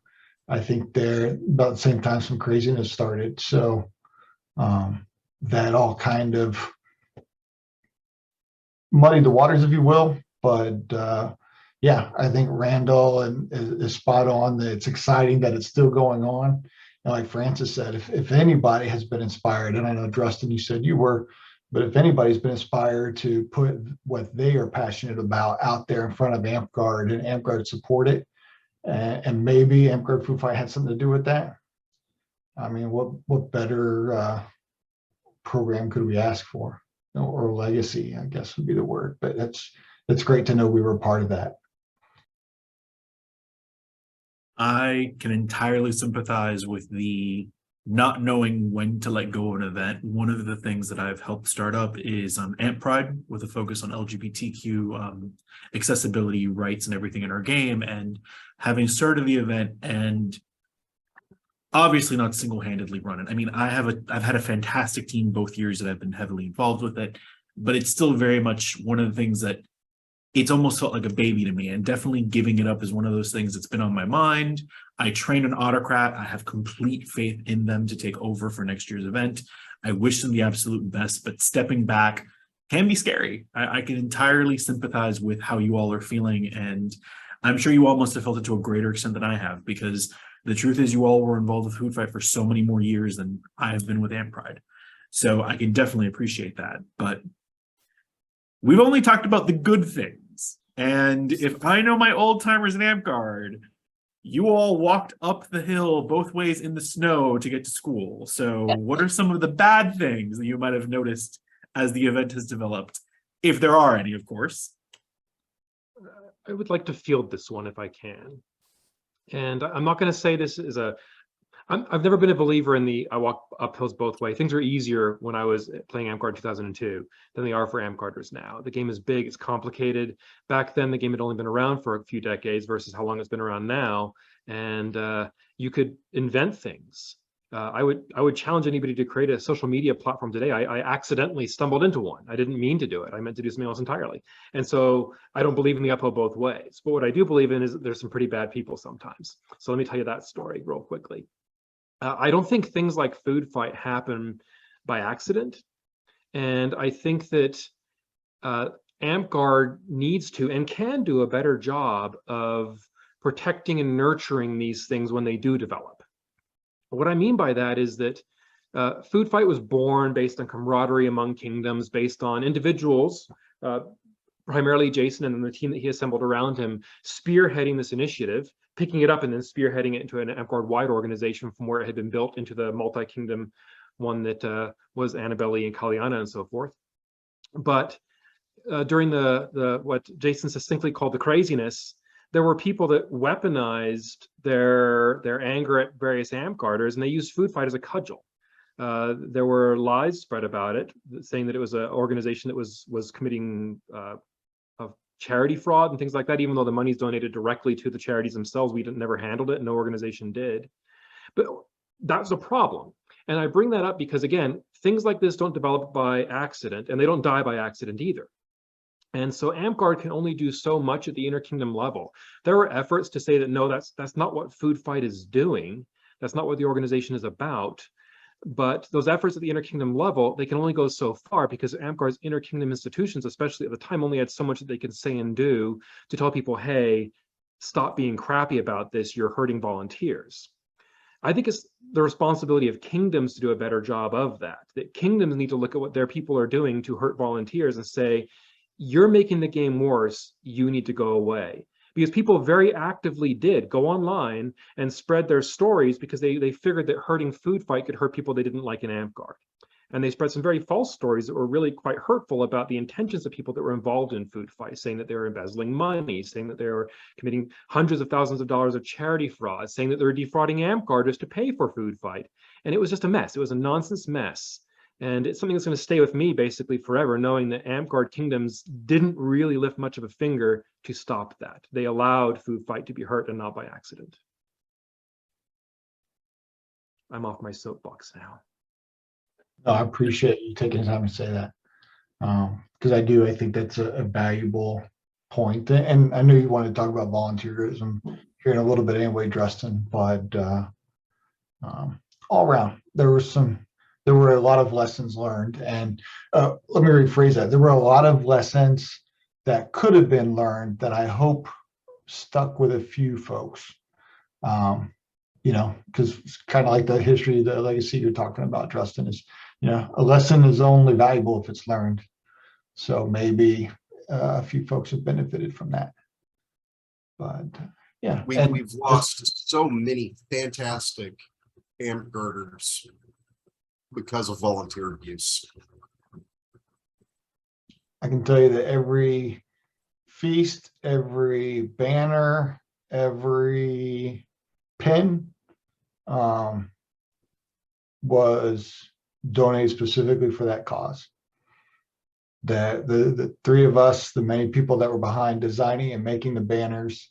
I think there about the same time some craziness started. So that all kind of muddied the waters, if you will. But yeah, I think Randall is spot on. That it's exciting that it's still going on. And like Francis said, if anybody has been inspired, and I know Drustan, you said you were, But if anybody's been inspired to put what they are passionate about out there in front of Amtgard and Amtgard support it, and maybe Amtgard Food Fight had something to do with that. I mean, what better program could we ask for? Or legacy, I guess would be the word. But it's great to know we were a part of that. I can entirely sympathize with the not knowing when to let go of an event. One of the things that I've helped start up is Amp Pride, with a focus on LGBTQ accessibility, rights, and everything in our game. And having started the event, and obviously not single-handedly run it. I mean, I've had a fantastic team both years that I've been heavily involved with it, but it's still very much one of the things that it's almost felt like a baby to me, and definitely giving it up is one of those things that's been on my mind. I train an Autocrat. I have complete faith in them to take over for next year's event. I wish them the absolute best, but stepping back can be scary. I can entirely sympathize with how you all are feeling, and I'm sure you all must have felt it to a greater extent than I have, because the truth is you all were involved with Food Fight for so many more years than I have been with Amp Pride. So I can definitely appreciate that, but we've only talked about the good things. And if I know my old timers in Amtgard, you all walked up the hill both ways in the snow to get to school. So what are some of the bad things that you might have noticed as the event has developed? If there are any, of course. I would like to field this one if I can. And I'm not going to say this is I've never been a believer in I walk up hills both ways. Things are easier when I was playing Amtgard 2002 than they are for Amtgarders now. The game is big, it's complicated. Back then, the game had only been around for a few decades versus how long it's been around now. And you could invent things. I would challenge anybody to create a social media platform today. I accidentally stumbled into one. I didn't mean to do it. I meant to do something else entirely. And so I don't believe in the uphill both ways. But what I do believe in is that there's some pretty bad people sometimes. So let me tell you that story real quickly. I don't think things like Food Fight happen by accident. And I think that Amtgard needs to and can do a better job of protecting and nurturing these things when they do develop. What I mean by that is that Food Fight was born based on camaraderie among kingdoms, based on individuals, primarily Jason and the team that he assembled around him, spearheading this initiative, picking it up and then spearheading it into an Amtgard-wide organization from where it had been built into the multi-kingdom one that was Annabelle and Kaliana and so forth. But during the what Jason succinctly called the craziness, there were people that weaponized their anger at various Amtgarders, and they used Food Fight as a cudgel. There were lies spread about it, saying that it was an organization that was committing charity fraud and things like that, even though the money's donated directly to the charities themselves. We never handled it. No organization did. But that's a problem. And I bring that up because, again, things like this don't develop by accident, and they don't die by accident either. And so Amtgard can only do so much at the interkingdom level. There are efforts to say that, no, that's not what Food Fight is doing. That's not what the organization is about. But those efforts at the interkingdom level, they can only go so far because Amtgard's interkingdom institutions, especially at the time, only had so much that they could say and do to tell people, hey, stop being crappy about this, you're hurting volunteers. I think it's the responsibility of kingdoms to do a better job of that. That kingdoms need to look at what their people are doing to hurt volunteers and say, you're making the game worse, you need to go away. Because people very actively did go online and spread their stories because they figured that hurting Food Fight could hurt people they didn't like in Amtgard. And they spread some very false stories that were really quite hurtful about the intentions of people that were involved in Food Fight, saying that they were embezzling money, saying that they were committing hundreds of thousands of dollars of charity fraud, saying that they were defrauding Amtgarders to pay for Food Fight. And it was just a mess. It was a nonsense mess. And it's something that's going to stay with me basically forever, knowing that Amtgard kingdoms didn't really lift much of a finger to stop that. They allowed Food Fight to be hurt and not by accident. I'm off my soapbox now. No, I appreciate you taking the time to say that. Because I think that's a valuable point. And I know you wanted to talk about volunteerism here in a little bit anyway, Drustan, but all around, there were a lot of lessons learned. And let me rephrase that. There were a lot of lessons that could have been learned that I hope stuck with a few folks. Because it's kind of like the history, the legacy you're talking about, Drustan, is Yeah, a lesson is only valuable if it's learned. So maybe a few folks have benefited from that. But yeah, and We've lost so many fantastic Amtgarders because of volunteer abuse. I can tell you that every feast, every banner, every pin was donated specifically for that cause. That the three of us, the many people that were behind designing and making the banners,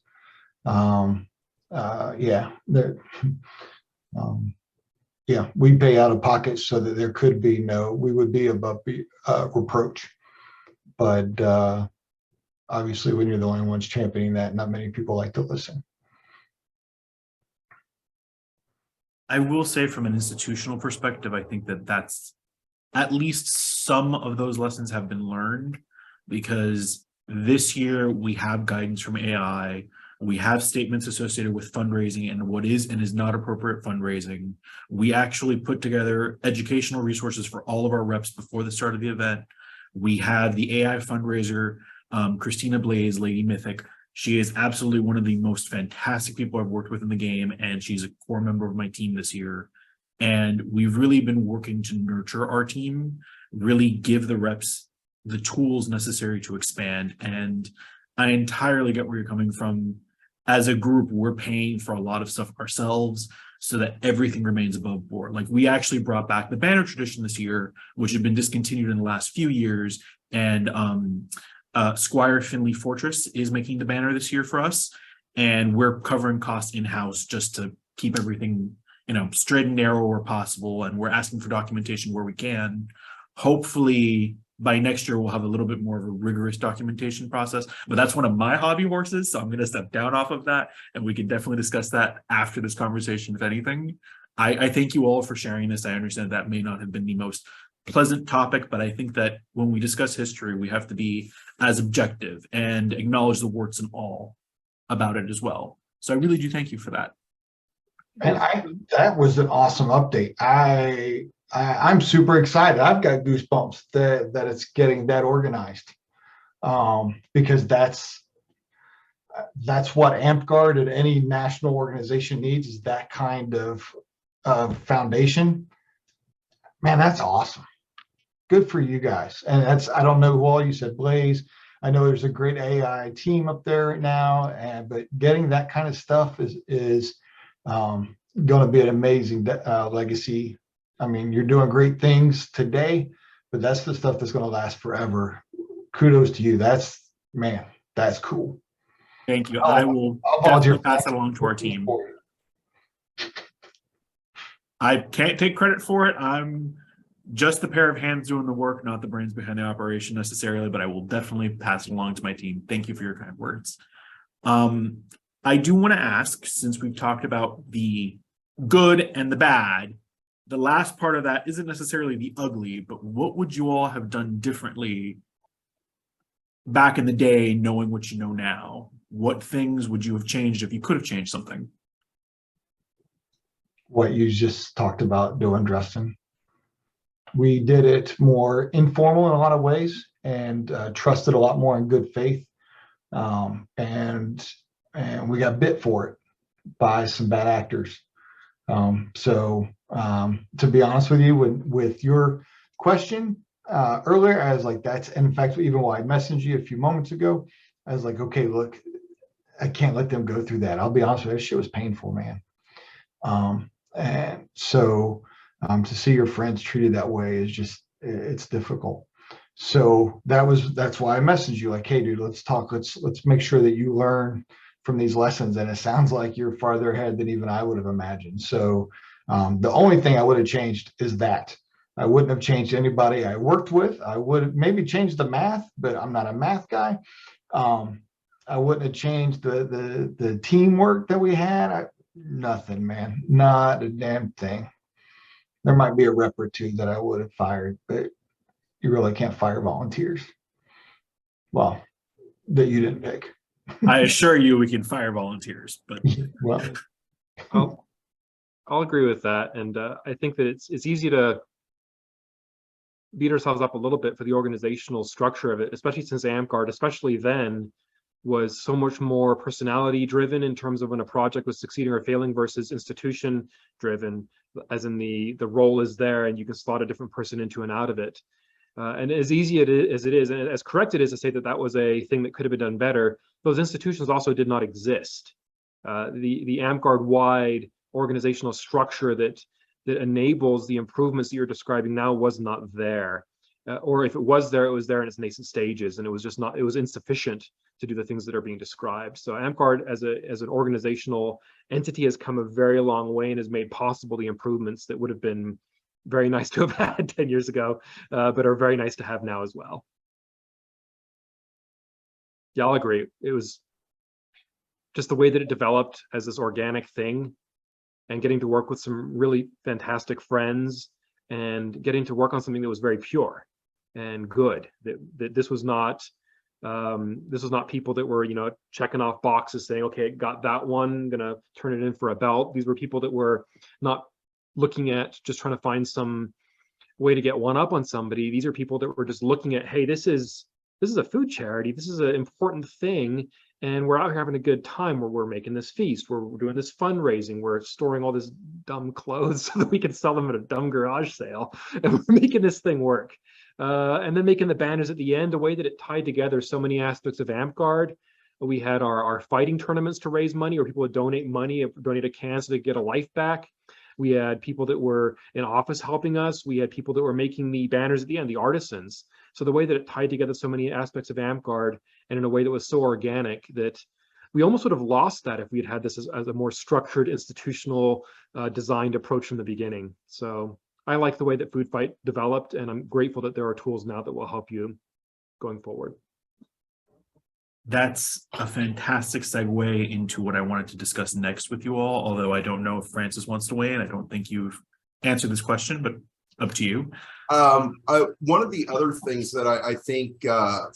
we pay out of pocket so that there could be we would be above reproach. But obviously, when you're the only ones championing that, not many people like to listen. I will say from an institutional perspective, I think that that's at least some of those lessons have been learned, because this year we have guidance from AI. We have statements associated with fundraising and what is and is not appropriate fundraising. We actually put together educational resources for all of our reps before the start of the event. We have the AI fundraiser, Christina Blaze, Lady Mythic. She is absolutely one of the most fantastic people I've worked with in the game, and she's a core member of my team this year. And we've really been working to nurture our team, really give the reps the tools necessary to expand. And I entirely get where you're coming from. As a group, we're paying for a lot of stuff ourselves so that everything remains above board. Like, we actually brought back the banner tradition this year, which had been discontinued in the last few years. And Squire Finley Fortress is making the banner this year for us. And we're covering costs in-house just to keep everything, straight and narrow where possible. And we're asking for documentation where we can. Hopefully by next year, we'll have a little bit more of a rigorous documentation process, but that's one of my hobby horses. So I'm going to step down off of that, and we can definitely discuss that after this conversation, if anything. I thank you all for sharing this. I understand that may not have been the most pleasant topic, but I think that when we discuss history, we have to be as objective and acknowledge the warts and all about it as well. So I really do thank you for that. And that was an awesome update. I'm super excited. I've got goosebumps that it's getting that organized, because that's what Amtgard and any national organization needs, is that kind of foundation. Man, that's awesome. Good for you guys. And I don't know who all you said, Blaze. I know there's a great AI team up there right now, but getting that kind of stuff is going to be an amazing legacy. I mean, you're doing great things today, but that's the stuff that's going to last forever. Kudos to you. That's cool. Thank you. I will definitely pass it along to our team. I can't take credit for it. I'm just the pair of hands doing the work, not the brains behind the operation necessarily, but I will definitely pass it along to my team. Thank you for your kind words. I do want to ask, since we've talked about the good and the bad, the last part of that isn't necessarily the ugly, but what would you all have done differently back in the day, knowing what you know now? What things would you have changed if you could have changed something? What you just talked about doing, Drustan. We did it more informal in a lot of ways, and trusted a lot more in good faith. And we got bit for it by some bad actors. To be honest with you, with your question earlier, I was like, that's, and in fact, even while I messaged you a few moments ago, I was like, okay, look, I can't let them go through that. I'll be honest with you, that shit was painful, man. And so to see your friends treated that way is just, it's difficult. So that's why I messaged you, like, hey, dude, let's talk. Let's make sure that you learn from these lessons. And it sounds like you're farther ahead than even I would have imagined. So the only thing I would have changed is that I wouldn't have changed anybody I worked with. I would have maybe changed the math, but I'm not a math guy. I wouldn't have changed the teamwork that we had. Nothing, man, not a damn thing. There might be a rep or two that I would have fired, but you really can't fire volunteers. Well, that you didn't pick. I assure you we can fire volunteers, but I'll agree with that. And I think that it's easy to beat ourselves up a little bit for the organizational structure of it, especially since Amtgard, especially then, was so much more personality driven in terms of when a project was succeeding or failing versus institution driven, as in the role is there and you can slot a different person into and out of it. And as easy as it is, and as correct it is to say that that was a thing that could have been done better, those institutions also did not exist. The Amtgard-wide organizational structure that enables the improvements that you're describing now was not there. Or if it was there in its nascent stages, and it was just not, it was insufficient to do the things that are being described. So Amtgard as an organizational entity has come a very long way and has made possible the improvements that would have been very nice to have had 10 years ago, but are very nice to have now as well. Yeah, I'll agree. It was just the way that it developed as this organic thing, and getting to work with some really fantastic friends and getting to work on something that was very pure and good. That this was not people that were, you know, checking off boxes saying, okay, got that one, gonna turn it in for a belt. These were people that were not looking at just trying to find some way to get one up on somebody. These are people that were just looking at, hey, this is a food charity. This is an important thing. And we're out here having a good time where we're making this feast, we're doing this fundraising, we're storing all this dumb clothes so that we can sell them at a dumb garage sale. And we're making this thing work. And then making the banners at the end, a way that it tied together so many aspects of Amtgard. We had our fighting tournaments to raise money, where people would donate money, donate a can so they get a life back. We had people that were in office helping us. We had people that were making the banners at the end, the artisans. So the way that it tied together so many aspects of Amtgard, and in a way that was so organic, that we almost would have lost that if we had had this as a more structured, institutional, designed approach from the beginning. So I like the way that Food Fight developed, and I'm grateful that there are tools now that will help you going forward. That's a fantastic segue into what I wanted to discuss next with you all, although I don't know if Francis wants to weigh in. I don't think you've answered this question, but up to you. One of the other things that I think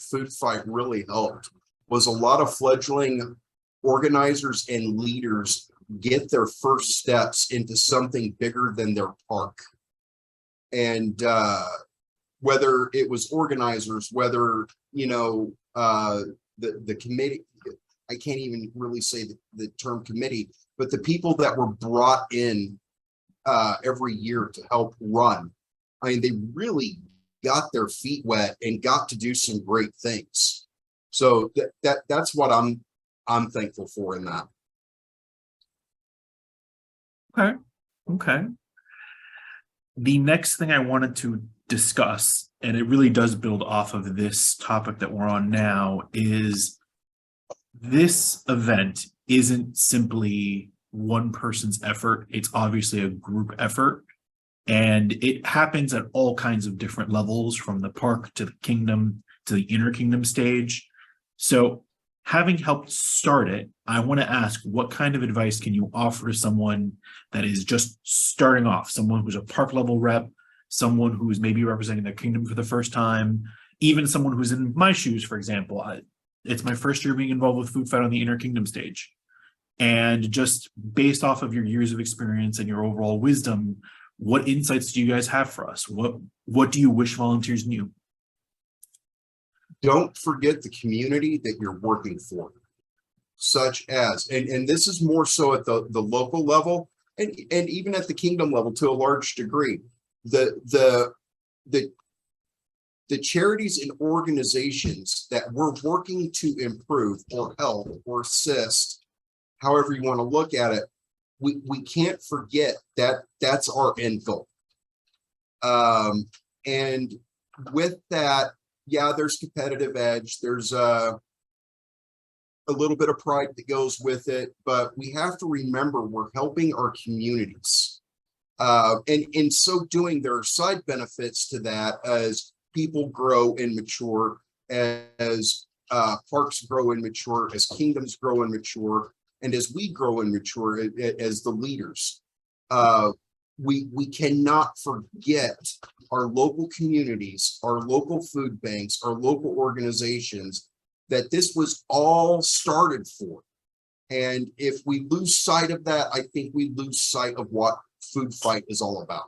Food Fight really helped was a lot of fledgling organizers and leaders get their first steps into something bigger than their park. And whether it was organizers, whether, you know, the committee, I can't even really say the term committee, but the people that were brought in every year to help run, I mean, they really got their feet wet and got to do some great things. So that's what I'm thankful for in that. Okay. The next thing I wanted to discuss, and it really does build off of this topic that we're on now, is this event isn't simply one person's effort. It's obviously a group effort, and it happens at all kinds of different levels, from the park to the kingdom to the inner kingdom stage. So having helped start it, I want to ask, what kind of advice can you offer to someone that is just starting off, someone who's a park level rep, someone who's maybe representing their kingdom for the first time, even someone who's in my shoes, for example? It's my first year being involved with Food Fight on the inner kingdom stage. And just based off of your years of experience and your overall wisdom, what insights do you guys have for us? What do you wish volunteers knew? Don't forget the community that you're working for, such as, and this is more so at the local level, and even at the kingdom level to a large degree. The charities and organizations that we're working to improve or help or assist, however you want to look at it, we can't forget that that's our end goal. And with that, yeah, there's competitive edge. There's a little bit of pride that goes with it, but we have to remember we're helping our communities. And in so doing, there are side benefits to that as people grow and mature, as parks grow and mature, as kingdoms grow and mature, and as we grow and mature as the leaders. We cannot forget our local communities, our local food banks, our local organizations, that this was all started for. And if we lose sight of that, I think we lose sight of what Food Fight is all about.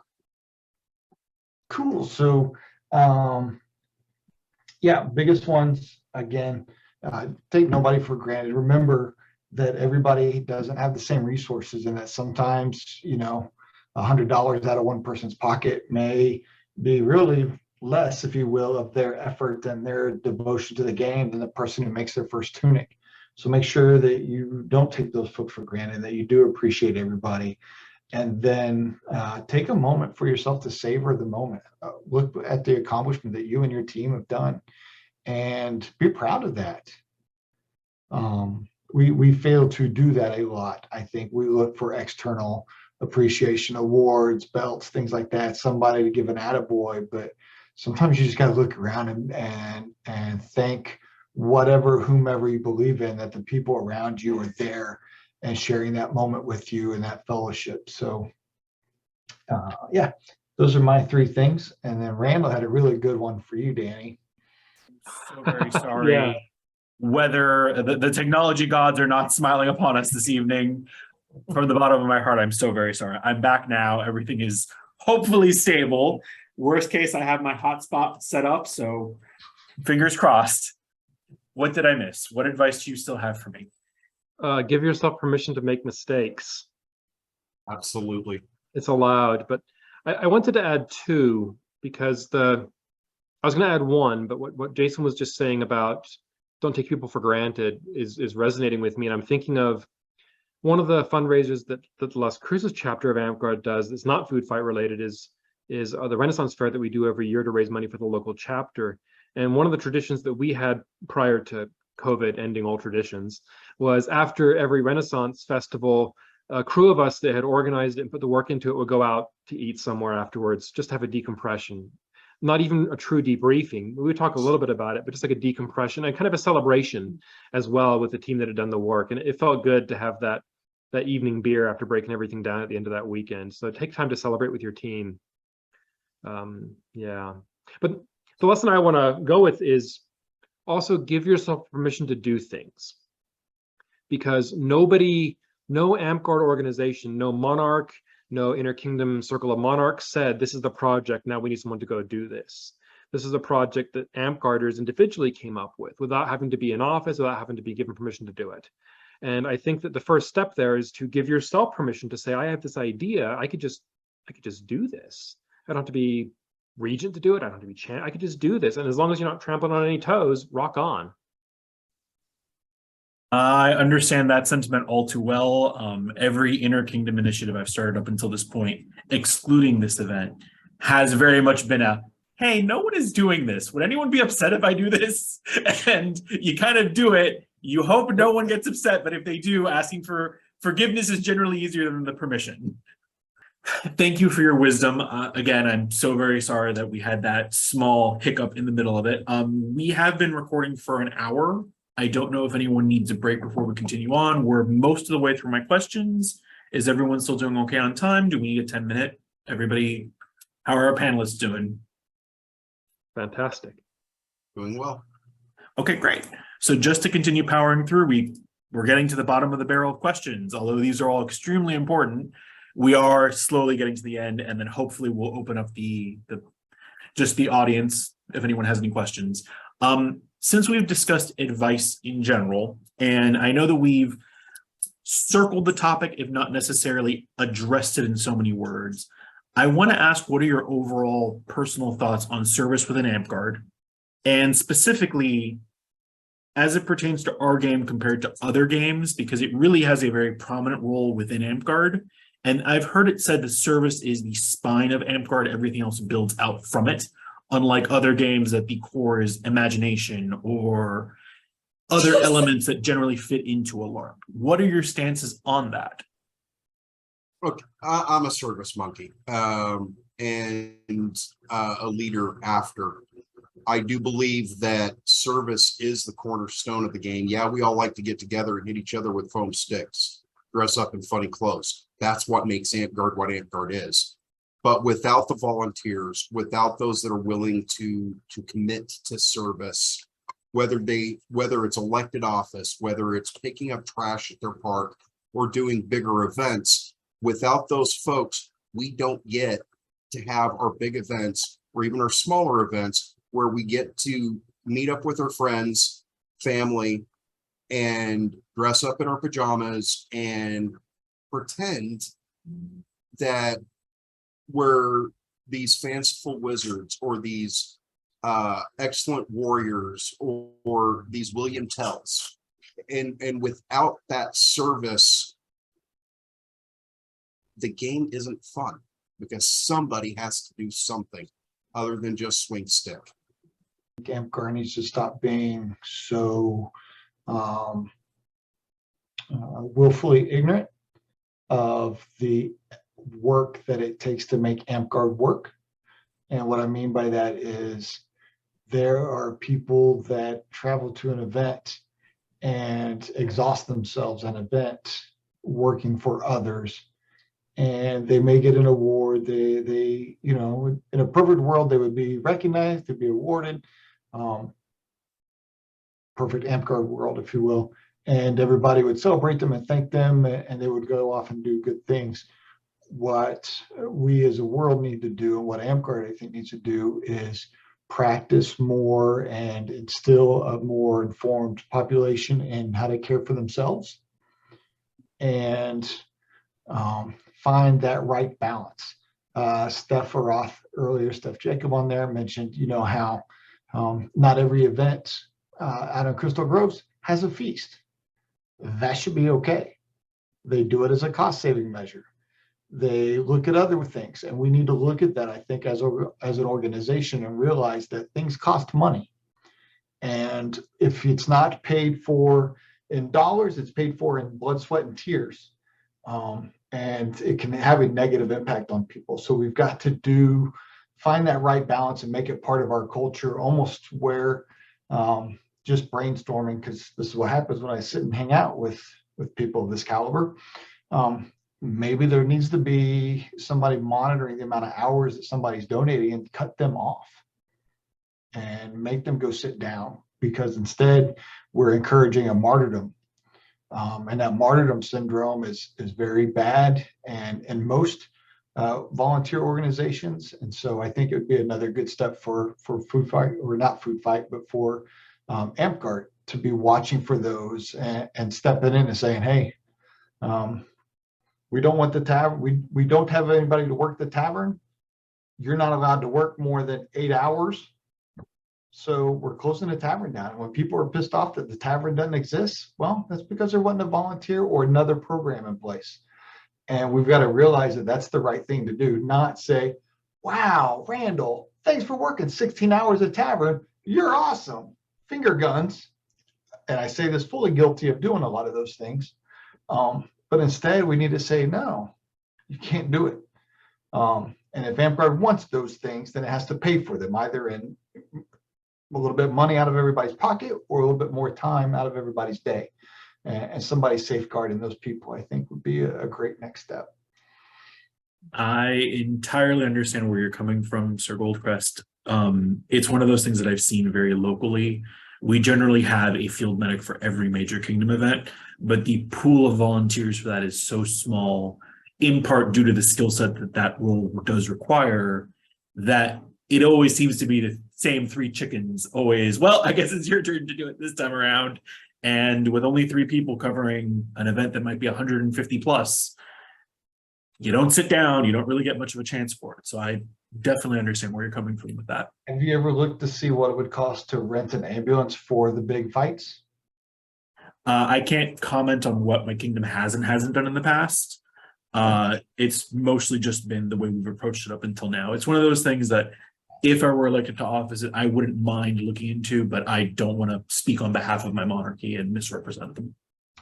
Cool. So Yeah, biggest ones, again, take nobody for granted. Remember that everybody doesn't have the same resources, and that sometimes, $100 out of one person's pocket may be really less, if you will, of their effort and their devotion to the game than the person who makes their first tunic. So make sure that you don't take those folks for granted, that you do appreciate everybody. And then take a moment for yourself to savor the moment. Look at the accomplishment that you and your team have done and be proud of that. We fail to do that a lot. I think we look for external appreciation, awards, belts, things like that, somebody to give an attaboy, but sometimes you just got to look around and thank whomever you believe in, that the people around you are there and sharing that moment with you and that fellowship. So yeah, those are my three things. And then Randall had a really good one for you, Danny. So very sorry. Yeah. Whether the technology gods are not smiling upon us this evening. From the bottom of my heart, I'm so very sorry. I'm back now. Everything is hopefully stable. Worst case, I have my hotspot set up, so fingers crossed. What did I miss? What advice do you still have for me? Give yourself permission to make mistakes. Absolutely. It's allowed, but I wanted to add two, because I was going to add one, but what Jason was just saying about don't take people for granted is resonating with me. And I'm thinking of one of the fundraisers that the Las Cruces chapter of Amtgard does that's not food fight related is the Renaissance Fair that we do every year to raise money for the local chapter. And one of the traditions that we had prior to COVID ending all traditions was after every Renaissance festival, a crew of us that had organized it and put the work into it would go out to eat somewhere afterwards, just have a decompression. Not even a true debriefing. We would talk a little bit about it, but just like a decompression and kind of a celebration as well with the team that had done the work. And it felt good to have that evening beer after breaking everything down at the end of that weekend. So take time to celebrate with your team. Yeah, but the lesson I want to go with is also give yourself permission to do things, because no Amtgard organization, no monarch, no Inner Kingdom Circle of Monarchs said, this is the project, now we need someone to go do this. This is a project that Amtgarders individually came up with without having to be in office, without having to be given permission to do it. And I think that the first step there is to give yourself permission to say, I have this idea, I could just do this. I don't have to be regent to do it, I don't have to be I could just do this. And as long as you're not trampling on any toes, rock on. I understand that sentiment all too well. Every Inner Kingdom initiative I've started up until this point, excluding this event, has very much been hey, no one is doing this. Would anyone be upset if I do this? And you kind of do it. You hope no one gets upset, but if they do, asking for forgiveness is generally easier than the permission. Thank you for your wisdom. Again, I'm so very sorry that we had that small hiccup in the middle of it. We have been recording for an hour. I don't know if anyone needs a break before we continue on. We're most of the way through my questions. Is everyone still doing okay on time? Do we need a 10-minute? Everybody, how are our panelists doing? Fantastic. Doing well. Okay, great. So just to continue powering through, we're getting to the bottom of the barrel of questions. Although these are all extremely important, we are slowly getting to the end, and then hopefully we'll open up the audience if anyone has any questions. Since we've discussed advice in general, and I know that we've circled the topic, if not necessarily addressed it in so many words, I want to ask, what are your overall personal thoughts on service within Amtgard, and specifically as it pertains to our game compared to other games, because it really has a very prominent role within Amtgard. And I've heard it said that service is the spine of Amtgard, everything else builds out from it. Unlike other games that the core is imagination or other elements that generally fit into a LARP. What are your stances on that? Look, I'm a service monkey and a leader after. I do believe that service is the cornerstone of the game. Yeah, we all like to get together and hit each other with foam sticks, dress up in funny clothes. That's what makes Amtgard what Amtgard is. But without the volunteers, without those that are willing to commit to service, whether it's elected office, whether it's picking up trash at their park or doing bigger events, without those folks, we don't get to have our big events or even our smaller events where we get to meet up with our friends, family, and dress up in our pajamas and pretend that we're these fanciful wizards or these excellent warriors or these William Tells. And without that service, the game isn't fun because somebody has to do something other than just swing stick. Amtgard needs to stop being so willfully ignorant of the work that it takes to make Amtgard work. And what I mean by that is there are people that travel to an event and exhaust themselves at an event working for others, and they may get an award. They you know, in a perfect world, they would be recognized, they'd be awarded. Perfect Amtgard world, if you will, and everybody would celebrate them and thank them, and they would go off and do good things. What we as a world need to do, and what Amtgard I think needs to do, is practice more and instill a more informed population in how to care for themselves, and find that right balance. Steph Roth earlier, Steph Jacob on there mentioned, you know, how not every event out in Crystal Groves has a feast. That should be okay. They do it as a cost-saving measure. They look at other things, and we need to look at that, I think, as an organization, and realize that things cost money. And if it's not paid for in dollars, it's paid for in blood, sweat, and tears. And it can have a negative impact on people. So we've got to find that right balance and make it part of our culture, almost where just brainstorming, because this is what happens when I sit and hang out with people of this caliber. Maybe there needs to be somebody monitoring the amount of hours that somebody's donating and cut them off and make them go sit down, because instead we're encouraging a martyrdom. And that martyrdom syndrome is very bad and in most volunteer organizations. And so I think it would be another good step for Food Fight, or not Food Fight, but for Amtgard to be watching for those and stepping in and saying, hey, we don't want the tavern. We don't have anybody to work the tavern. You're not allowed to work more than 8 hours. So we're closing the tavern down. And when people are pissed off that the tavern doesn't exist, well, that's because there wasn't a volunteer or another program in place. And we've got to realize that that's the right thing to do, not say, wow, Randall, thanks for working 16 hours at tavern. You're awesome. Finger guns. And I say this fully guilty of doing a lot of those things. But instead, we need to say, no, you can't do it. And if Amtgard wants those things, then it has to pay for them, either in a little bit of money out of everybody's pocket or a little bit more time out of everybody's day. And somebody safeguarding those people, I think, would be a great next step. I entirely understand where you're coming from, Sir GoldCrest. It's one of those things that I've seen very locally. We generally have a field medic for every major kingdom event, but the pool of volunteers for that is so small, in part due to the skill set that role does require, that it always seems to be the same three chickens always. Well, I guess it's your turn to do it this time around. And with only 3 people covering an event that might be 150 plus, you don't sit down, you don't really get much of a chance for it. So I definitely understand where you're coming from with that. Have you ever looked to see what it would cost to rent an ambulance for the big fights? I can't comment on what my kingdom has and hasn't done in the past. It's mostly just been the way we've approached it up until now. It's one of those things that if I were elected to office, I wouldn't mind looking into, but I don't want to speak on behalf of my monarchy and misrepresent them.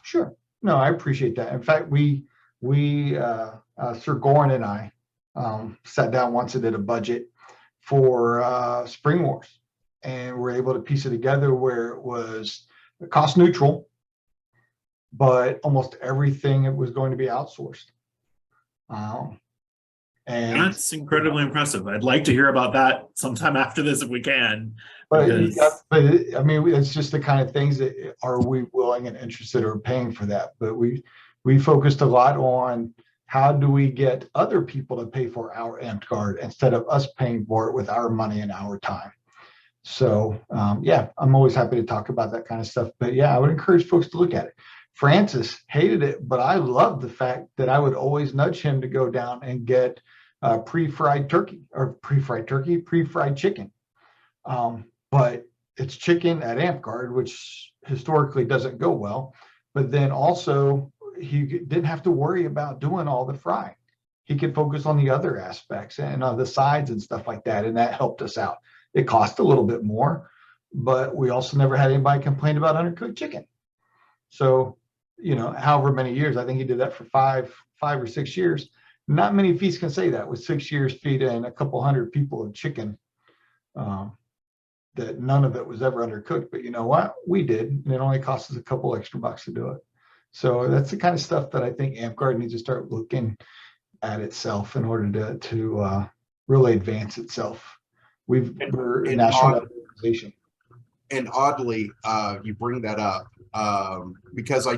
Sure. No, I appreciate that. In fact, Sir Gorin and I sat down once and did a budget for Spring Wars, and we're able to piece it together where it was cost neutral, but almost everything was going to be outsourced. And that's incredibly impressive. I'd like to hear about that sometime after this if we can. But I mean, it's just the kind of things that are we willing and interested or paying for that? But we focused a lot on how do we get other people to pay for our Amtgard instead of us paying for it with our money and our time? So yeah, I'm always happy to talk about that kind of stuff. But yeah, I would encourage folks to look at it. Francis hated it, but I loved the fact that I would always nudge him to go down and get pre-fried chicken. But it's chicken at Amtgard, which historically doesn't go well. But then also he didn't have to worry about doing all the frying. He could focus on the other aspects and the sides and stuff like that. And that helped us out. It cost a little bit more, but we also never had anybody complain about undercooked chicken. So, you know, however many years, I think he did that for five or 6 years. Not many feasts can say that with 6 years feeding a couple hundred people of chicken, that none of it was ever undercooked. But you know what? We did, and it only cost us a couple extra bucks to do it. So that's the kind of stuff that I think Amtgard needs to start looking at itself in order to really advance itself. We're a national organization. And oddly, you bring that up because I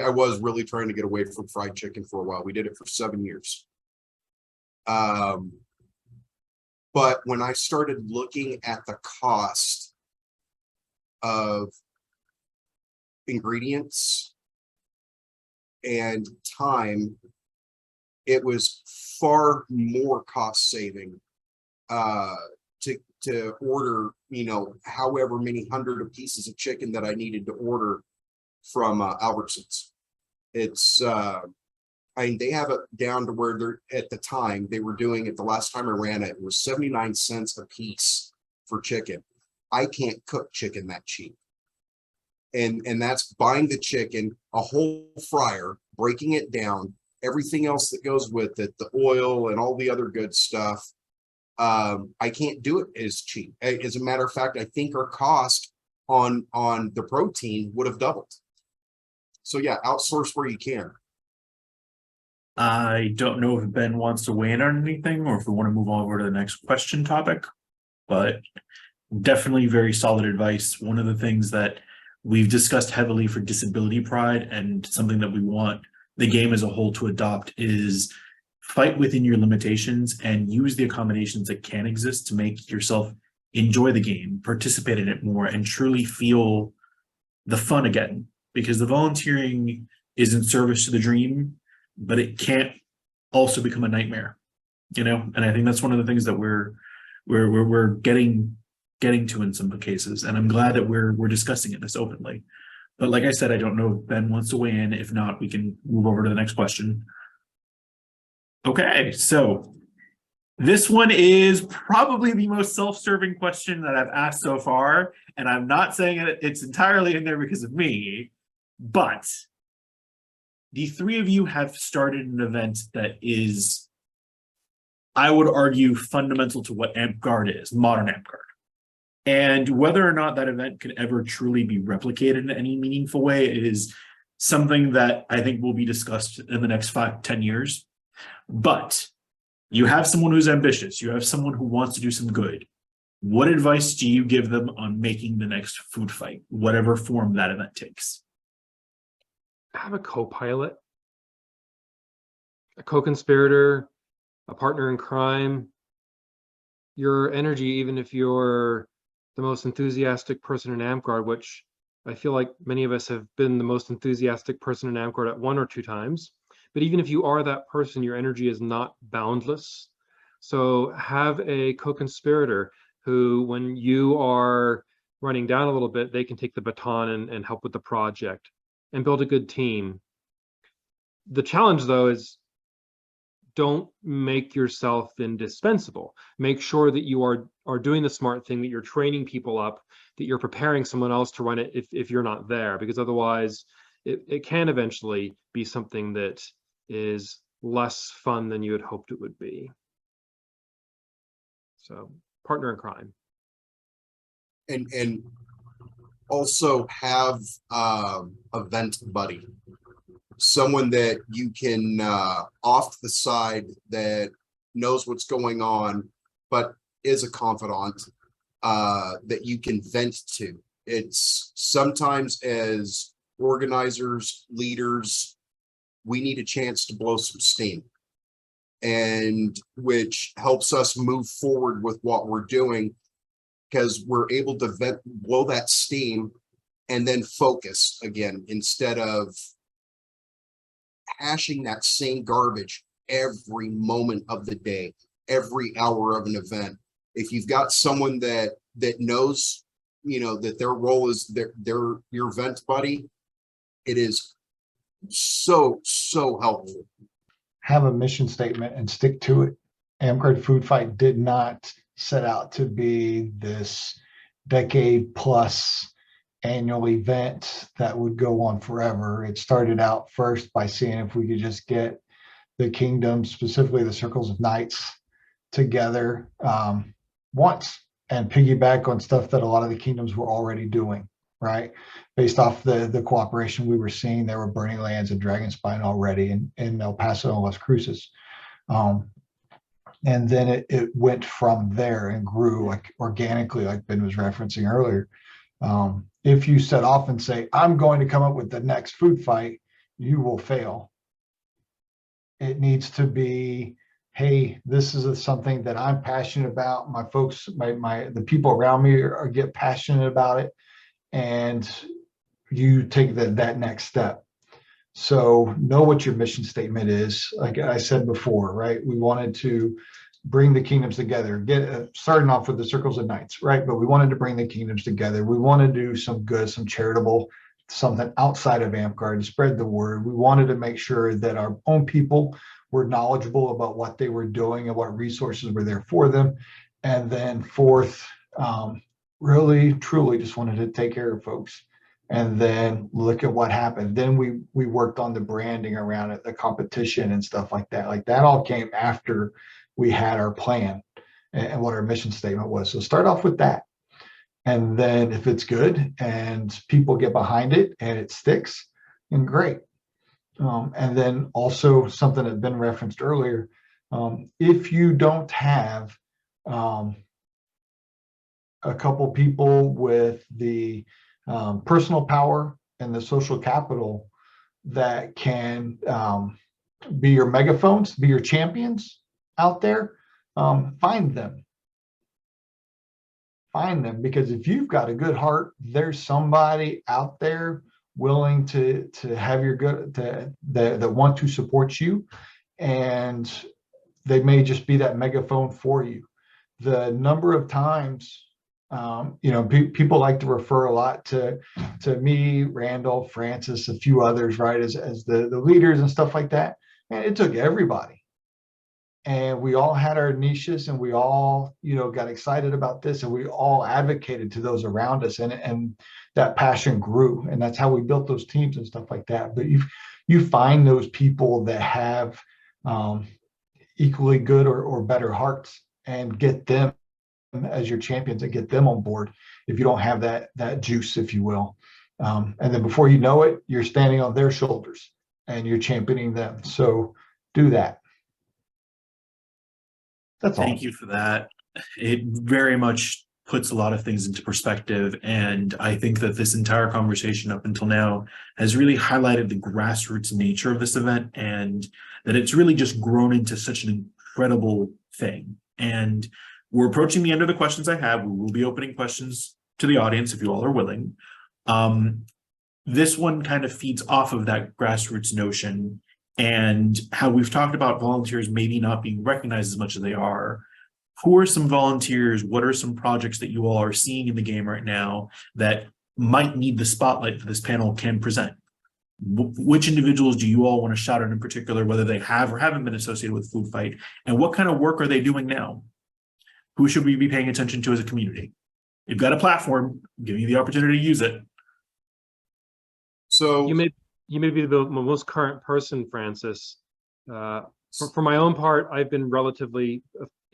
was really trying to get away from fried chicken for a while. We did it for 7 years. But when I started looking at the cost of ingredients and time, it was far more cost saving to order, you know, however many hundred of pieces of chicken that I needed to order from Albertsons. It's I mean, they have it down to where they're at the time they were doing it. The last time I ran it, it was 79 cents a piece for chicken. I can't cook chicken that cheap. And that's buying the chicken, a whole fryer, breaking it down, everything else that goes with it, the oil and all the other good stuff. I can't do it as cheap. As a matter of fact, I think our cost on the protein would have doubled. So yeah, outsource where you can. I don't know if Ben wants to weigh in on anything or if we want to move over to the next question topic, but definitely very solid advice. One of the things that we've discussed heavily for disability pride and something that we want the game as a whole to adopt is fight within your limitations and use the accommodations that can exist to make yourself enjoy the game, participate in it more, and truly feel the fun again. Because the volunteering is in service to the dream, but it can't also become a nightmare, you know? And I think that's one of the things that we're getting to in some cases. And I'm glad that we're discussing it this openly. But like I said, I don't know if Ben wants to weigh in. If not, we can move over to the next question. Okay, so this one is probably the most self-serving question that I've asked so far. And I'm not saying it's entirely in there because of me, but the three of you have started an event that is, I would argue, fundamental to what Amtgard is, modern Amtgard. And whether or not that event could ever truly be replicated in any meaningful way is something that I think will be discussed in the next 5-10 years. But you have someone who's ambitious, you have someone who wants to do some good. What advice do you give them on making the next food fight, whatever form that event takes? Have a co-pilot, a co-conspirator, a partner in crime. Your energy, even if you're the most enthusiastic person in Amtgard, which I feel like many of us have been the most enthusiastic person in Amtgard at 1 or 2 times. But even if you are that person, your energy is not boundless. So have a co-conspirator who, when you are running down a little bit, they can take the baton and help with the project and build a good team. The challenge, though, is don't make yourself indispensable. Make sure that you are doing the smart thing, that you're training people up, that you're preparing someone else to run it if you're not there, because otherwise it can eventually be something that is less fun than you had hoped it would be. So, partner in crime. And also have event buddy, someone that you can off the side that knows what's going on, but is a confidant that you can vent to. It's sometimes as organizers, leaders, we need a chance to blow some steam, and which helps us move forward with what we're doing, because we're able to blow that steam and then focus again, instead of hashing that same garbage every moment of the day, every hour of an event. If you've got someone that knows, that their role is their your event buddy, it is so helpful. Have a mission statement and stick to it. Amtgard Food Fight did not set out to be this decade plus annual event that would go on forever. It started out first by seeing if we could just get the kingdoms, specifically the circles of knights, together once and piggyback on stuff that a lot of the kingdoms were already doing, right? Based off the cooperation we were seeing. There were Burning Lands and Dragonspine already in El Paso and Las Cruces. And then it went from there and grew like organically, like Ben was referencing earlier. If you set off and say, I'm going to come up with the next food fight, you will fail. It needs to be, hey, this is something that I'm passionate about. My folks, the people around me get passionate about it. And you take that next step. So know what your mission statement is. Like I said before, right? We wanted to bring the kingdoms together, starting off with the circles of knights, right? But we wanted to bring the kingdoms together. We want to do some good, some charitable, something outside of Amtgard and spread the word. We wanted to make sure that our own people were knowledgeable about what they were doing and what resources were there for them. And then fourth, really, truly just wanted to take care of folks. And then look at what happened. Then we worked on the branding around it, the competition and stuff like that. Like that all came after we had our plan and what our mission statement was. So start off with that. And then if it's good and people get behind it and it sticks, then great. And then also something that Ben referenced earlier, if you don't have a couple people with the personal power and the social capital that can be your megaphones, be your champions out there, find them. Find them, because if you've got a good heart, there's somebody out there willing to have your good, that want to support you, and they may just be that megaphone for you. The number of times people like to refer a lot to me, Randall, Francis, a few others, right, as the leaders and stuff like that. And it took everybody. And we all had our niches, and we all, got excited about this, and we all advocated to those around us, and that passion grew. And that's how we built those teams and stuff like that. But you find those people that have equally good or better hearts, and get them as your champions, and get them on board if you don't have that juice, if you will. And then before you know it, you're standing on their shoulders and you're championing them. So do that. That's all. Thank you for that. It very much puts a lot of things into perspective. And I think that this entire conversation up until now has really highlighted the grassroots nature of this event, and that it's really just grown into such an incredible thing. And we're approaching the end of the questions I have. We will be opening questions to the audience if you all are willing. This one kind of feeds off of that grassroots notion, and how we've talked about volunteers maybe not being recognized as much as they are. Who are some volunteers? What are some projects that you all are seeing in the game right now that might need the spotlight that this panel can present? Which individuals do you all want to shout out in particular, whether they have or haven't been associated with Food Fight, and what kind of work are they doing now? Who should we be paying attention to as a community? You've got a platform, I'm giving you the opportunity to use it. So You may be the most current person, Francis. For my own part, I've been relatively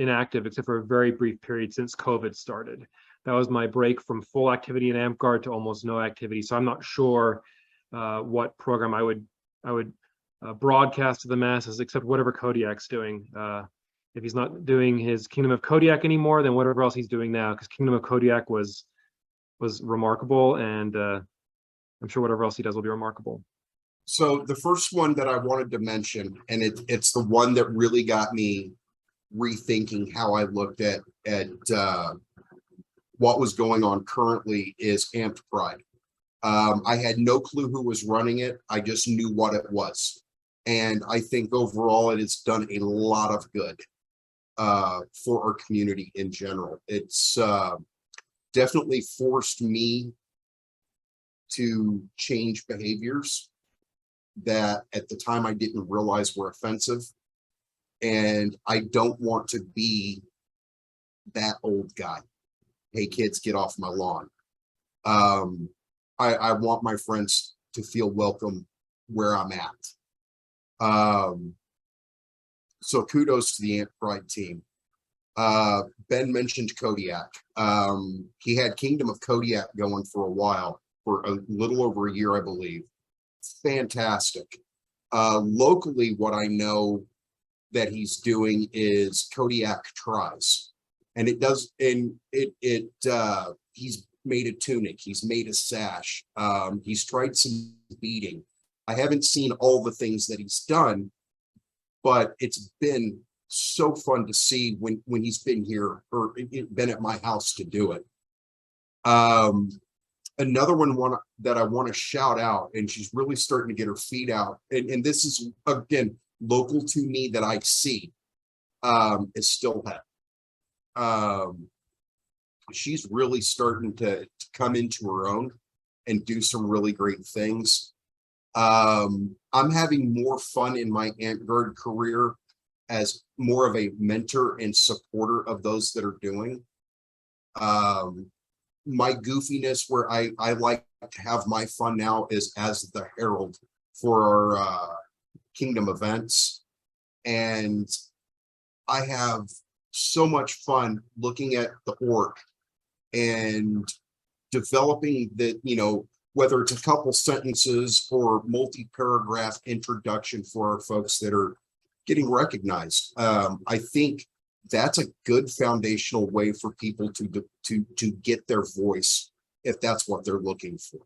inactive, except for a very brief period since COVID started. That was my break from full activity in Amtgard to almost no activity. So I'm not sure what program I would broadcast to the masses, except whatever Kodiak's doing. If he's not doing his Kingdom of Kodiak anymore, then whatever else he's doing now, because Kingdom of Kodiak was remarkable, and I'm sure whatever else he does will be remarkable. So the first one that I wanted to mention, and it's the one that really got me rethinking how I looked at what was going on currently, is Amtgard. I had no clue who was running it. I just knew what it was. And I think overall it has done a lot of good for our community in general. It's definitely forced me to change behaviors that at the time I didn't realize were offensive. And I don't want to be that old guy. Hey kids, get off my lawn. I want my friends to feel welcome where I'm at. So kudos to the Amtgard team. Ben mentioned Kodiak. He had Kingdom of Kodiak going for a while, for a little over a year, I believe. Fantastic. Locally, what I know that he's doing is Kodiak Tries, and it does, and he's made a tunic, he's made a sash, he's tried some beading. I haven't seen all the things that he's done, but it's been so fun to see when he's been here or been at my house to do it. Another one that I want to shout out, and she's really starting to get her feet out, and this is again local to me that I see, is Stillhead. She's really starting to come into her own and do some really great things. I'm having more fun in my Amtgard career as more of a mentor and supporter of those that are doing. My goofiness, where I like to have my fun now, is as the herald for our Kingdom events. And I have so much fun looking at the org and developing the, whether it's a couple sentences or multi-paragraph introduction for our folks that are getting recognized. I think that's a good foundational way for people to get their voice if that's what they're looking for.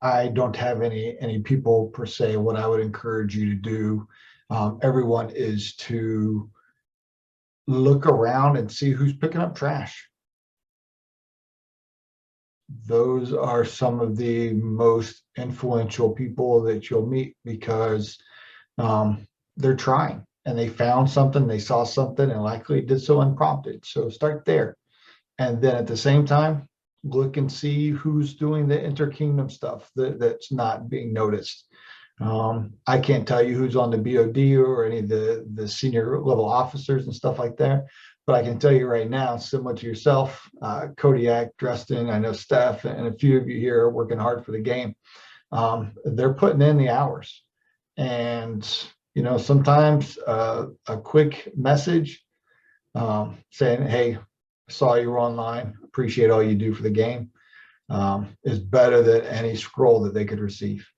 I don't have any people per se. What I would encourage you to do, everyone, is to look around and see who's picking up trash. Those are some of the most influential people that you'll meet, because they're trying and they found something, they saw something, and likely did so unprompted. So start there. And then at the same time, look and see who's doing the interkingdom stuff that's not being noticed. I can't tell you who's on the BOD or any of the senior level officers and stuff like that, but I can tell you right now, similar to yourself, Kodiak, Drustan, I know Steph, and a few of you here are working hard for the game. They're putting in the hours. And, sometimes a quick message saying, hey, saw you were online, appreciate all you do for the game, is better than any scroll that they could receive.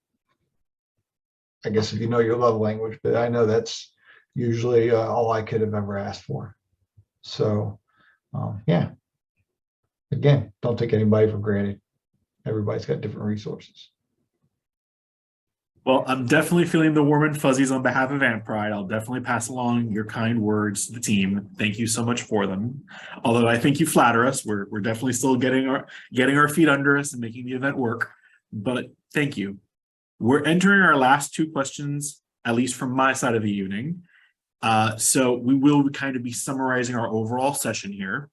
I guess if you know your love language, but I know that's usually all I could have ever asked for. So, yeah, again, don't take anybody for granted. Everybody's got different resources. Well, I'm definitely feeling the warm and fuzzies on behalf of Amtgard. I'll definitely pass along your kind words to the team. Thank you so much for them. Although I think you flatter us, we're definitely still getting our feet under us and making the event work. But thank you. We're entering our last two questions, at least from my side of the evening. So we will kind of be summarizing our overall session here.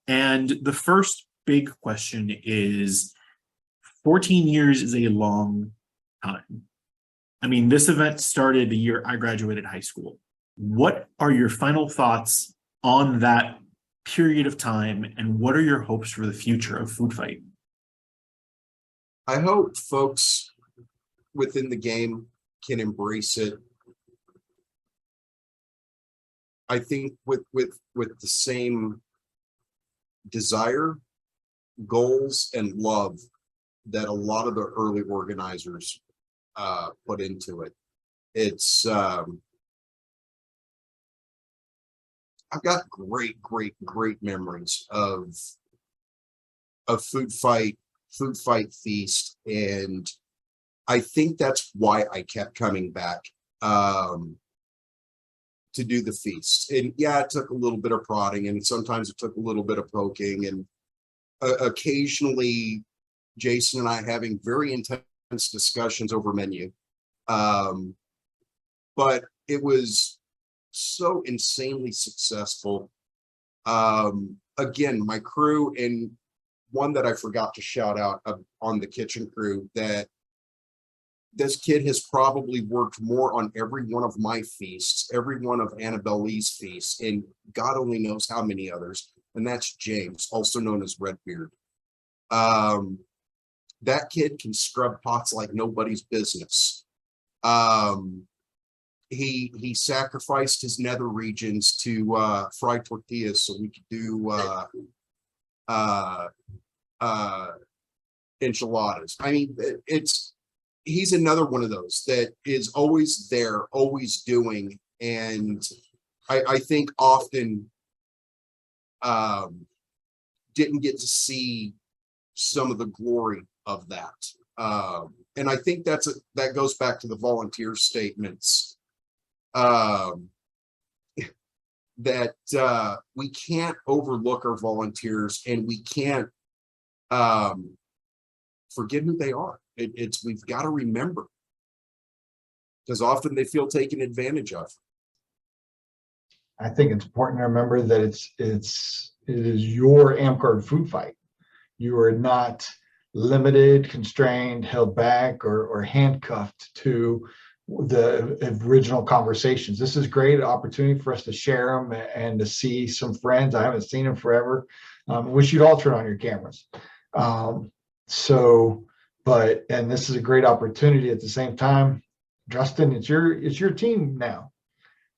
And the first big question is, 14 years is a long time. I mean, this event started the year I graduated high school. What are your final thoughts on that period of time, and what are your hopes for the future of Food Fight? I hope folks within the game can embrace it. I think with the same desire, goals, and love that a lot of the early organizers put into it. It's I've got great memories of Food Fight Feast, and I think that's why I kept coming back to do the feast. And yeah, it took a little bit of prodding, and sometimes it took a little bit of poking, and occasionally Jason and I having very intense discussions over menu. But it was so insanely successful. Again, my crew, and one that I forgot to shout out on the kitchen crew, that this kid has probably worked more on every one of my feasts, every one of Annabelle Lee's feasts, and God only knows how many others. And that's James, also known as Redbeard. That kid can scrub pots like nobody's business. He sacrificed his nether regions to fry tortillas so we could do enchiladas. I mean, he's another one of those that is always there, always doing, and I think often didn't get to see some of the glory of that. And I think that goes back to the volunteer statements, that we can't overlook our volunteers, and we can't forget who they are. We've got to remember, because often they feel taken advantage of. I think it's important to remember that it is your Amtgard food fight. You are not limited, constrained, held back, or handcuffed to the original conversations. This is a great opportunity for us to share them and to see some friends. I haven't seen them forever. Wish you'd all turn on your cameras. And this is a great opportunity at the same time. Drustan, it's your team now.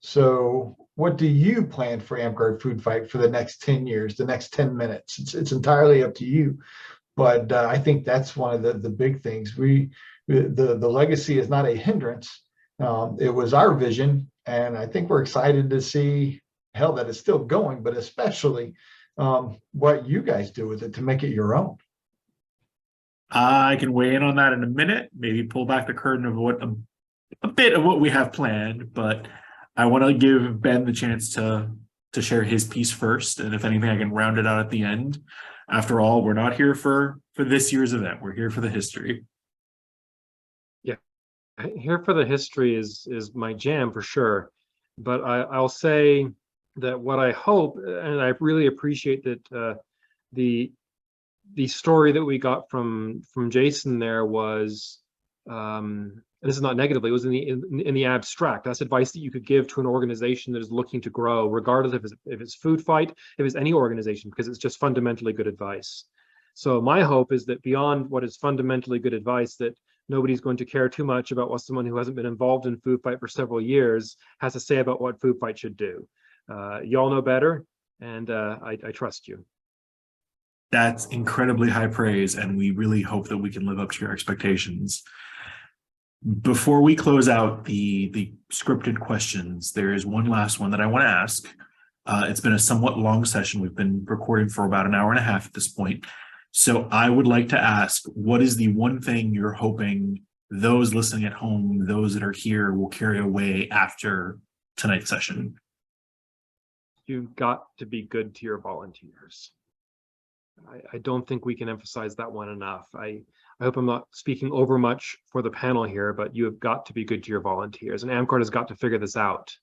So what do you plan for Amtgard Food Fight for the next 10 years, the next 10 minutes? It's entirely up to you. But I think that's one of the big things. The legacy is not a hindrance. It was our vision, and I think we're excited to see, hell, that it's still going, but especially what you guys do with it to make it your own. I can weigh in on that in a minute, maybe pull back the curtain of what a bit of what we have planned, but I want to give Ben the chance to share his piece first, and if anything, I can round it out at the end. After all, we're not here for this year's event. We're here for the history. Yeah, here for the history is my jam for sure. But I'll say that what I hope, and I really appreciate that the story that we got from Jason there was, and this is not negatively, it was in the abstract. That's advice that you could give to an organization that is looking to grow, regardless if it's Food Fight, if it's any organization, because it's just fundamentally good advice. So my hope is that beyond what is fundamentally good advice, that nobody's going to care too much about what someone who hasn't been involved in Food Fight for several years has to say about what Food Fight should do. Y'all know better, and I trust you. That's incredibly high praise, and we really hope that we can live up to your expectations. Before we close out the scripted questions, there is one last one that I want to ask. It's been a somewhat long session. We've been recording for about an hour and a half at this point. So I would like to ask, what is the one thing you're hoping those listening at home, those that are here, will carry away after tonight's session? You've got to be good to your volunteers. I don't think we can emphasize that one enough. I hope I'm not speaking over much for the panel here, but you have got to be good to your volunteers, and Amtgard has got to figure this out,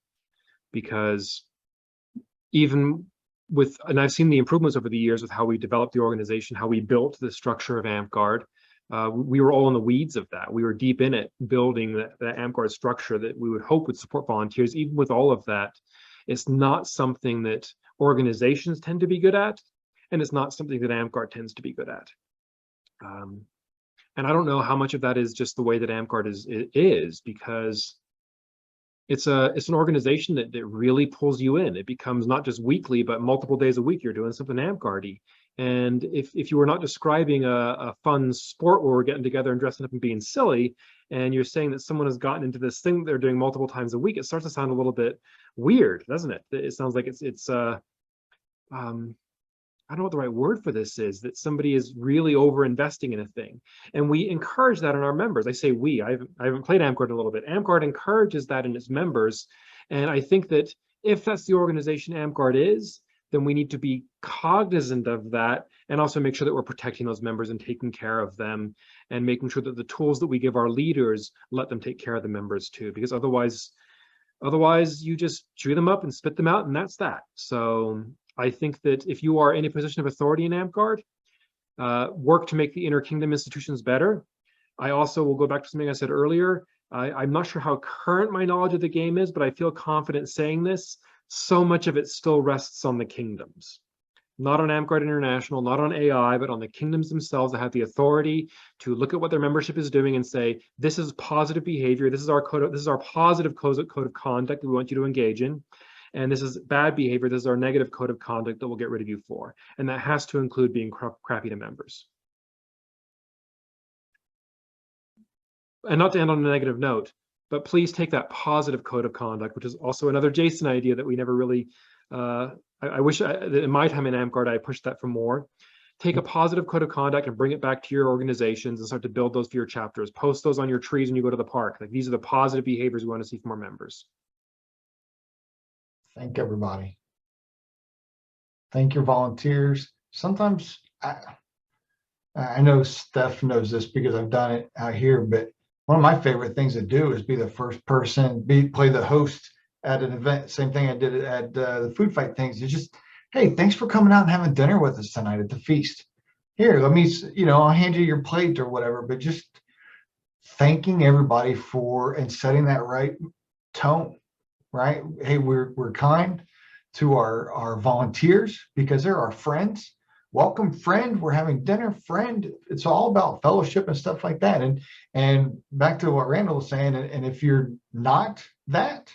because even with, and I've seen the improvements over the years with how we developed the organization, how we built the structure of Amtgard. We were all in the weeds of that. We were deep in it, building the Amtgard structure that we would hope would support volunteers. Even with all of that, it's not something that organizations tend to be good at, and it's not something that Amtgard tends to be good at. And I don't know how much of that is just the way that Amtgard is, because it's an organization that really pulls you in. It becomes not just weekly, but multiple days a week you're doing something Amtgardy. And if you were not describing a fun sport where we're getting together and dressing up and being silly, and you're saying that someone has gotten into this thing they're doing multiple times a week, it starts to sound a little bit weird, doesn't it? It sounds like it's I I don't know what the right word for this is, that somebody is really over investing in a thing. And we encourage that in our members. I say we, I haven't played Amtgard a little bit. Amtgard encourages that in its members. And I think that if that's the organization Amtgard is, then we need to be cognizant of that and also make sure that we're protecting those members and taking care of them and making sure that the tools that we give our leaders let them take care of the members too, because otherwise you just chew them up and spit them out, and that's that. So I think that if you are in a position of authority in Amtgard, work to make the inner kingdom institutions better. I also will go back to something I said earlier. I'm not sure how current my knowledge of the game is, but I feel confident saying this. So much of it still rests on the kingdoms, not on Amtgard International, not on AI, but on the kingdoms themselves that have the authority to look at what their membership is doing and say, this is positive behavior. This is our positive code of conduct that we want you to engage in. And this is bad behavior. This is our negative code of conduct that we'll get rid of you for. And that has to include being crappy to members. And not to end on a negative note, but please take that positive code of conduct, which is also another Jason idea that we never really, I wish in my time in Amtgard, I pushed that for more. Take a positive code of conduct and bring it back to your organizations and start to build those for your chapters. Post those on your trees when you go to the park. Like, these are the positive behaviors we want to see from our members. Thank everybody. Thank your volunteers. Sometimes I know Steph knows this because I've done it out here, but one of my favorite things to do is be the first person, play the host at an event. Same thing I did at the food fight things. It's just, hey, thanks for coming out and having dinner with us tonight at the feast. Here, let me, I'll hand you your plate or whatever, but just thanking everybody for and setting that right tone, right? Hey, we're kind to our volunteers because they're our friends. Welcome, friend. We're having dinner, friend. It's all about fellowship and stuff like that. And back to what Randall was saying, and if you're not that,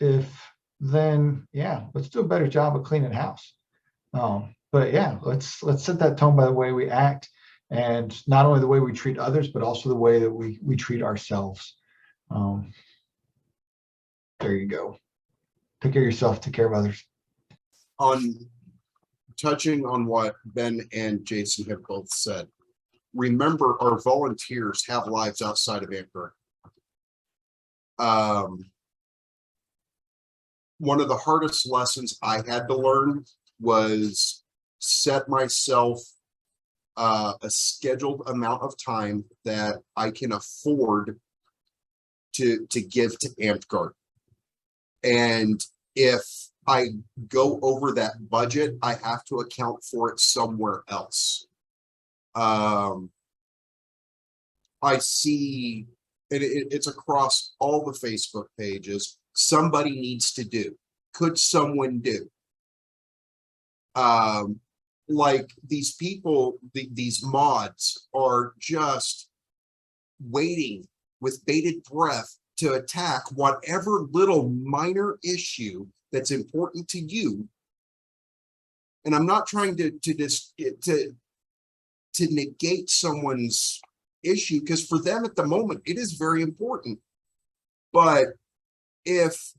then yeah, let's do a better job of cleaning house. But yeah, let's set that tone by the way we act, and not only the way we treat others, but also the way that we treat ourselves. There you go. Take care of yourself, take care of others. Touching on what Ben and Jason have both said, remember our volunteers have lives outside of Amtgard. One of the hardest lessons I had to learn was set myself a scheduled amount of time that I can afford to give to Amtgard. And if I go over that budget, I have to account for it somewhere else. I see it's across all the Facebook pages. Somebody needs to do. Could someone do? Like these people, these mods are just waiting with bated breath to attack whatever little minor issue that's important to you. And I'm not trying to negate someone's issue, because for them at the moment it is very important. But if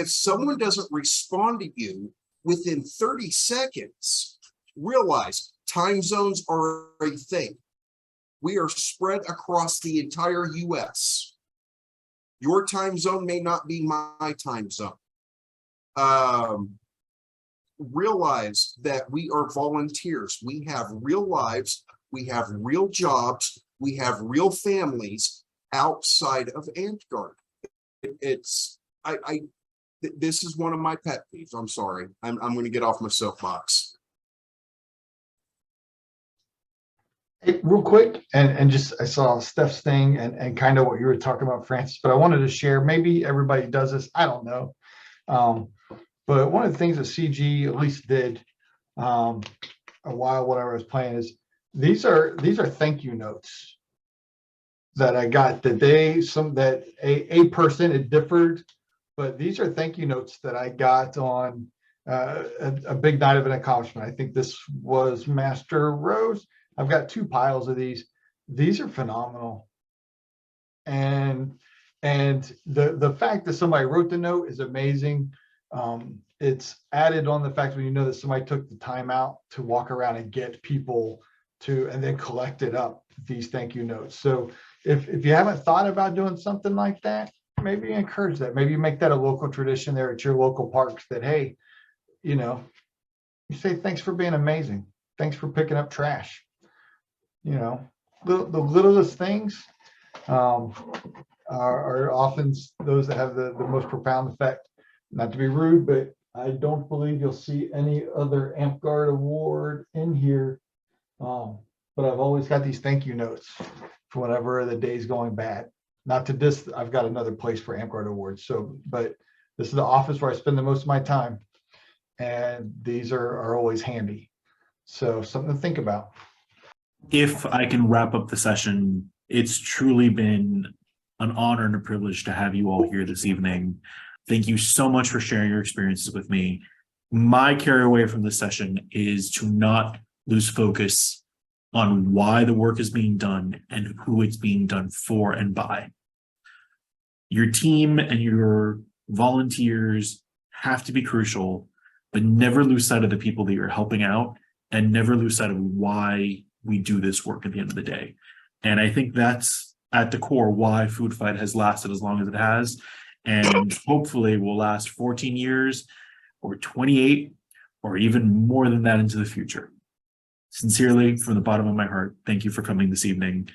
someone doesn't respond to you within 30 seconds, realize time zones are a thing. We are spread across the entire US. Your time zone may not be my time zone. Realize that we are volunteers. We have real lives. We have real jobs. We have real families outside of Amtgard. This is one of my pet peeves. I'm sorry. I'm going to get off my soapbox. Hey, real quick, and just I saw Steph's thing and kind of what you were talking about, Francis, but I wanted to share, maybe everybody does this, I don't know. But one of the things that CG at least did a while when I was playing is these are thank you notes that I got that a person, it differed, but these are thank you notes that I got on a big night of an accomplishment. I think this was Master Rose. I've got 2 piles of these. These are phenomenal. And the fact that somebody wrote the note is amazing. it's added on the fact when you know that somebody took the time out to walk around and get people to, and then collect it up, these thank you notes. So if you haven't thought about doing something like that, maybe encourage that. Maybe make that a local tradition there at your local parks that, hey, you know, you say, thanks for being amazing. Thanks for picking up trash. You know, the littlest things are often those that have the most profound effect. Not to be rude, but I don't believe you'll see any other Amtgard award in here. But I've always got these thank you notes for whenever the day's going bad. Not to this, I've got another place for Amtgard awards. So, but this is the office where I spend the most of my time. And these are always handy. So something to think about. If I can wrap up the session, it's truly been an honor and a privilege to have you all here this evening. Thank you so much for sharing your experiences with me. My carry away from this session is to not lose focus on why the work is being done and who it's being done for and by. Your team and your volunteers have to be crucial, but never lose sight of the people that you're helping out and never lose sight of why we do this work at the end of the day. And I think that's at the core why Food Fight has lasted as long as it has, and hopefully will last 14 years or 28 or even more than that into the future. Sincerely, from the bottom of my heart, thank you for coming this evening.